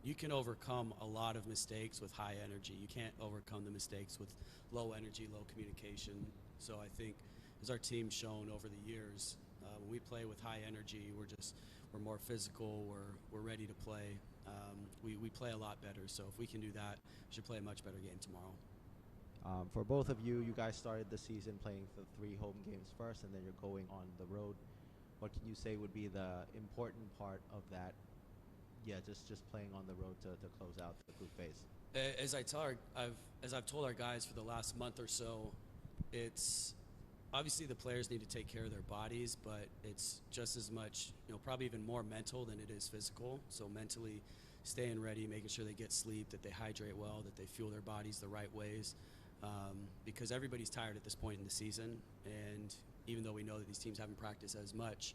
You can overcome a lot of mistakes with high energy. You can't overcome the mistakes with low energy, low communication. So I think, as our team's shown over the years, when we play with high energy, we're more physical. We're ready to play. We play a lot better. So if we can do that, we should play a much better game tomorrow. For both of you, you guys started the season playing the 3 home games first, and then you're going on the road. What can you say would be the important part of that? Yeah, just playing on the road to close out the group phase. As I've told our guys for the last month or so, it's obviously the players need to take care of their bodies, but it's just as much, you know, probably even more mental than it is physical. So mentally staying ready, making sure they get sleep, that they hydrate well, that they fuel their bodies the right ways, because everybody's tired at this point in the season, and even though we know that these teams haven't practiced as much,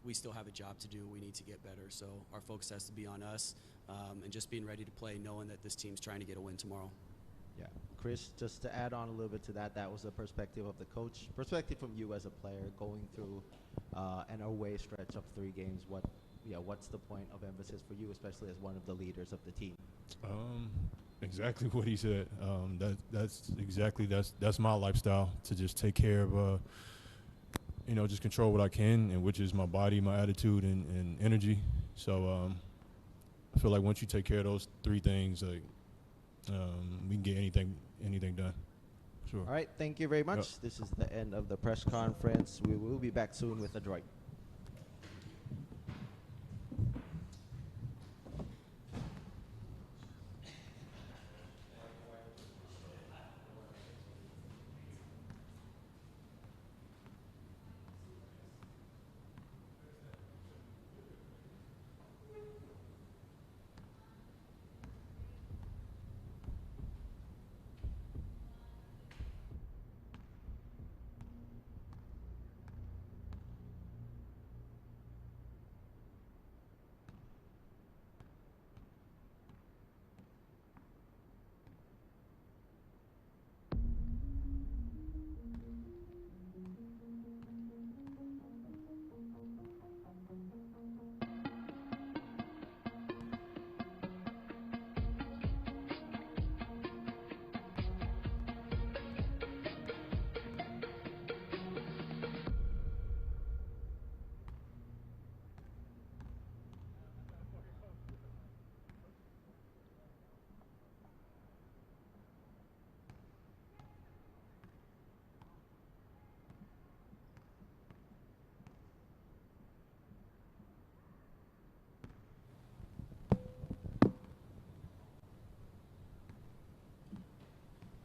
we still have a job to do. We need to get better. So our focus has to be on us, and just being ready to play, knowing that this team's trying to get a win tomorrow. Yeah. Chris, just to add on a little bit to that, that was the perspective of the coach. Perspective from you as a player going through an away stretch of 3 games. What's the point of emphasis for you, especially as one of the leaders of the team? Exactly what he said. That's my lifestyle, to just take care of, just control what I can, and which is my body, my attitude, and energy. So I feel like once you take care of those 3 things, like we can get anything done. Sure. All right, thank you very much. Yep. This is the end of the press conference. We will be back soon with Adroit.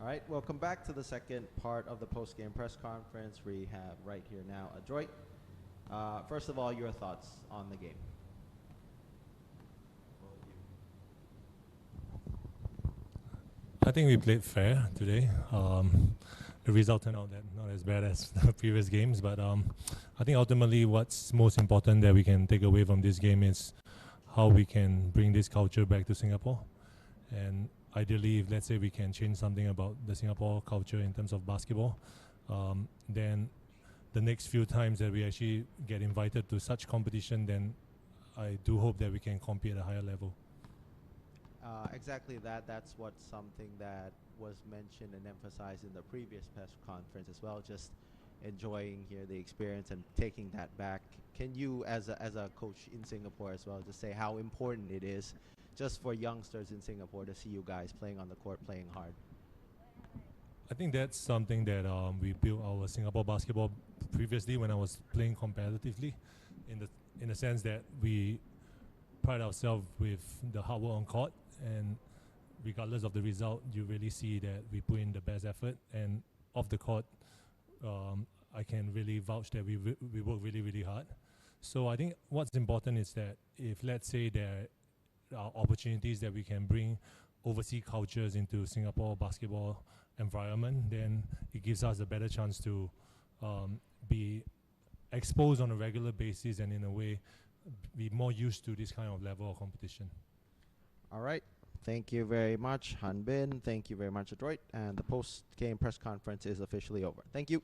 All right, welcome back to the second part of the post-game press conference. We have right here now Adroit. First of all, your thoughts on the game. I think we played fair today. The result turned out not as bad as the previous games, but I think ultimately what's most important that we can take away from this game is how we can bring this culture back to Singapore. And ideally, if let's say we can change something about the Singapore culture in terms of basketball, then the next few times that we actually get invited to such competition, then I do hope that we can compete at a higher level. Exactly that. That's what something that was mentioned and emphasized in the previous press conference as well. Just enjoying here the experience and taking that back. Can you, as a coach in Singapore as well, just say how important it is just for youngsters in Singapore to see you guys playing on the court, playing hard? I think that's something that we built our Singapore basketball previously when I was playing competitively, in the sense that we pride ourselves with the hard work on court, and regardless of the result, you really see that we put in the best effort. And off the court, I can really vouch that we work really, really hard. So I think what's important is that if, let's say, there are opportunities that we can bring overseas cultures into Singapore basketball environment, then it gives us a better chance to be exposed on a regular basis and in a way be more used to this kind of level of competition. All right. Thank you very much, Han Bin. Thank you very much, Adroit. And the post-game press conference is officially over. Thank you.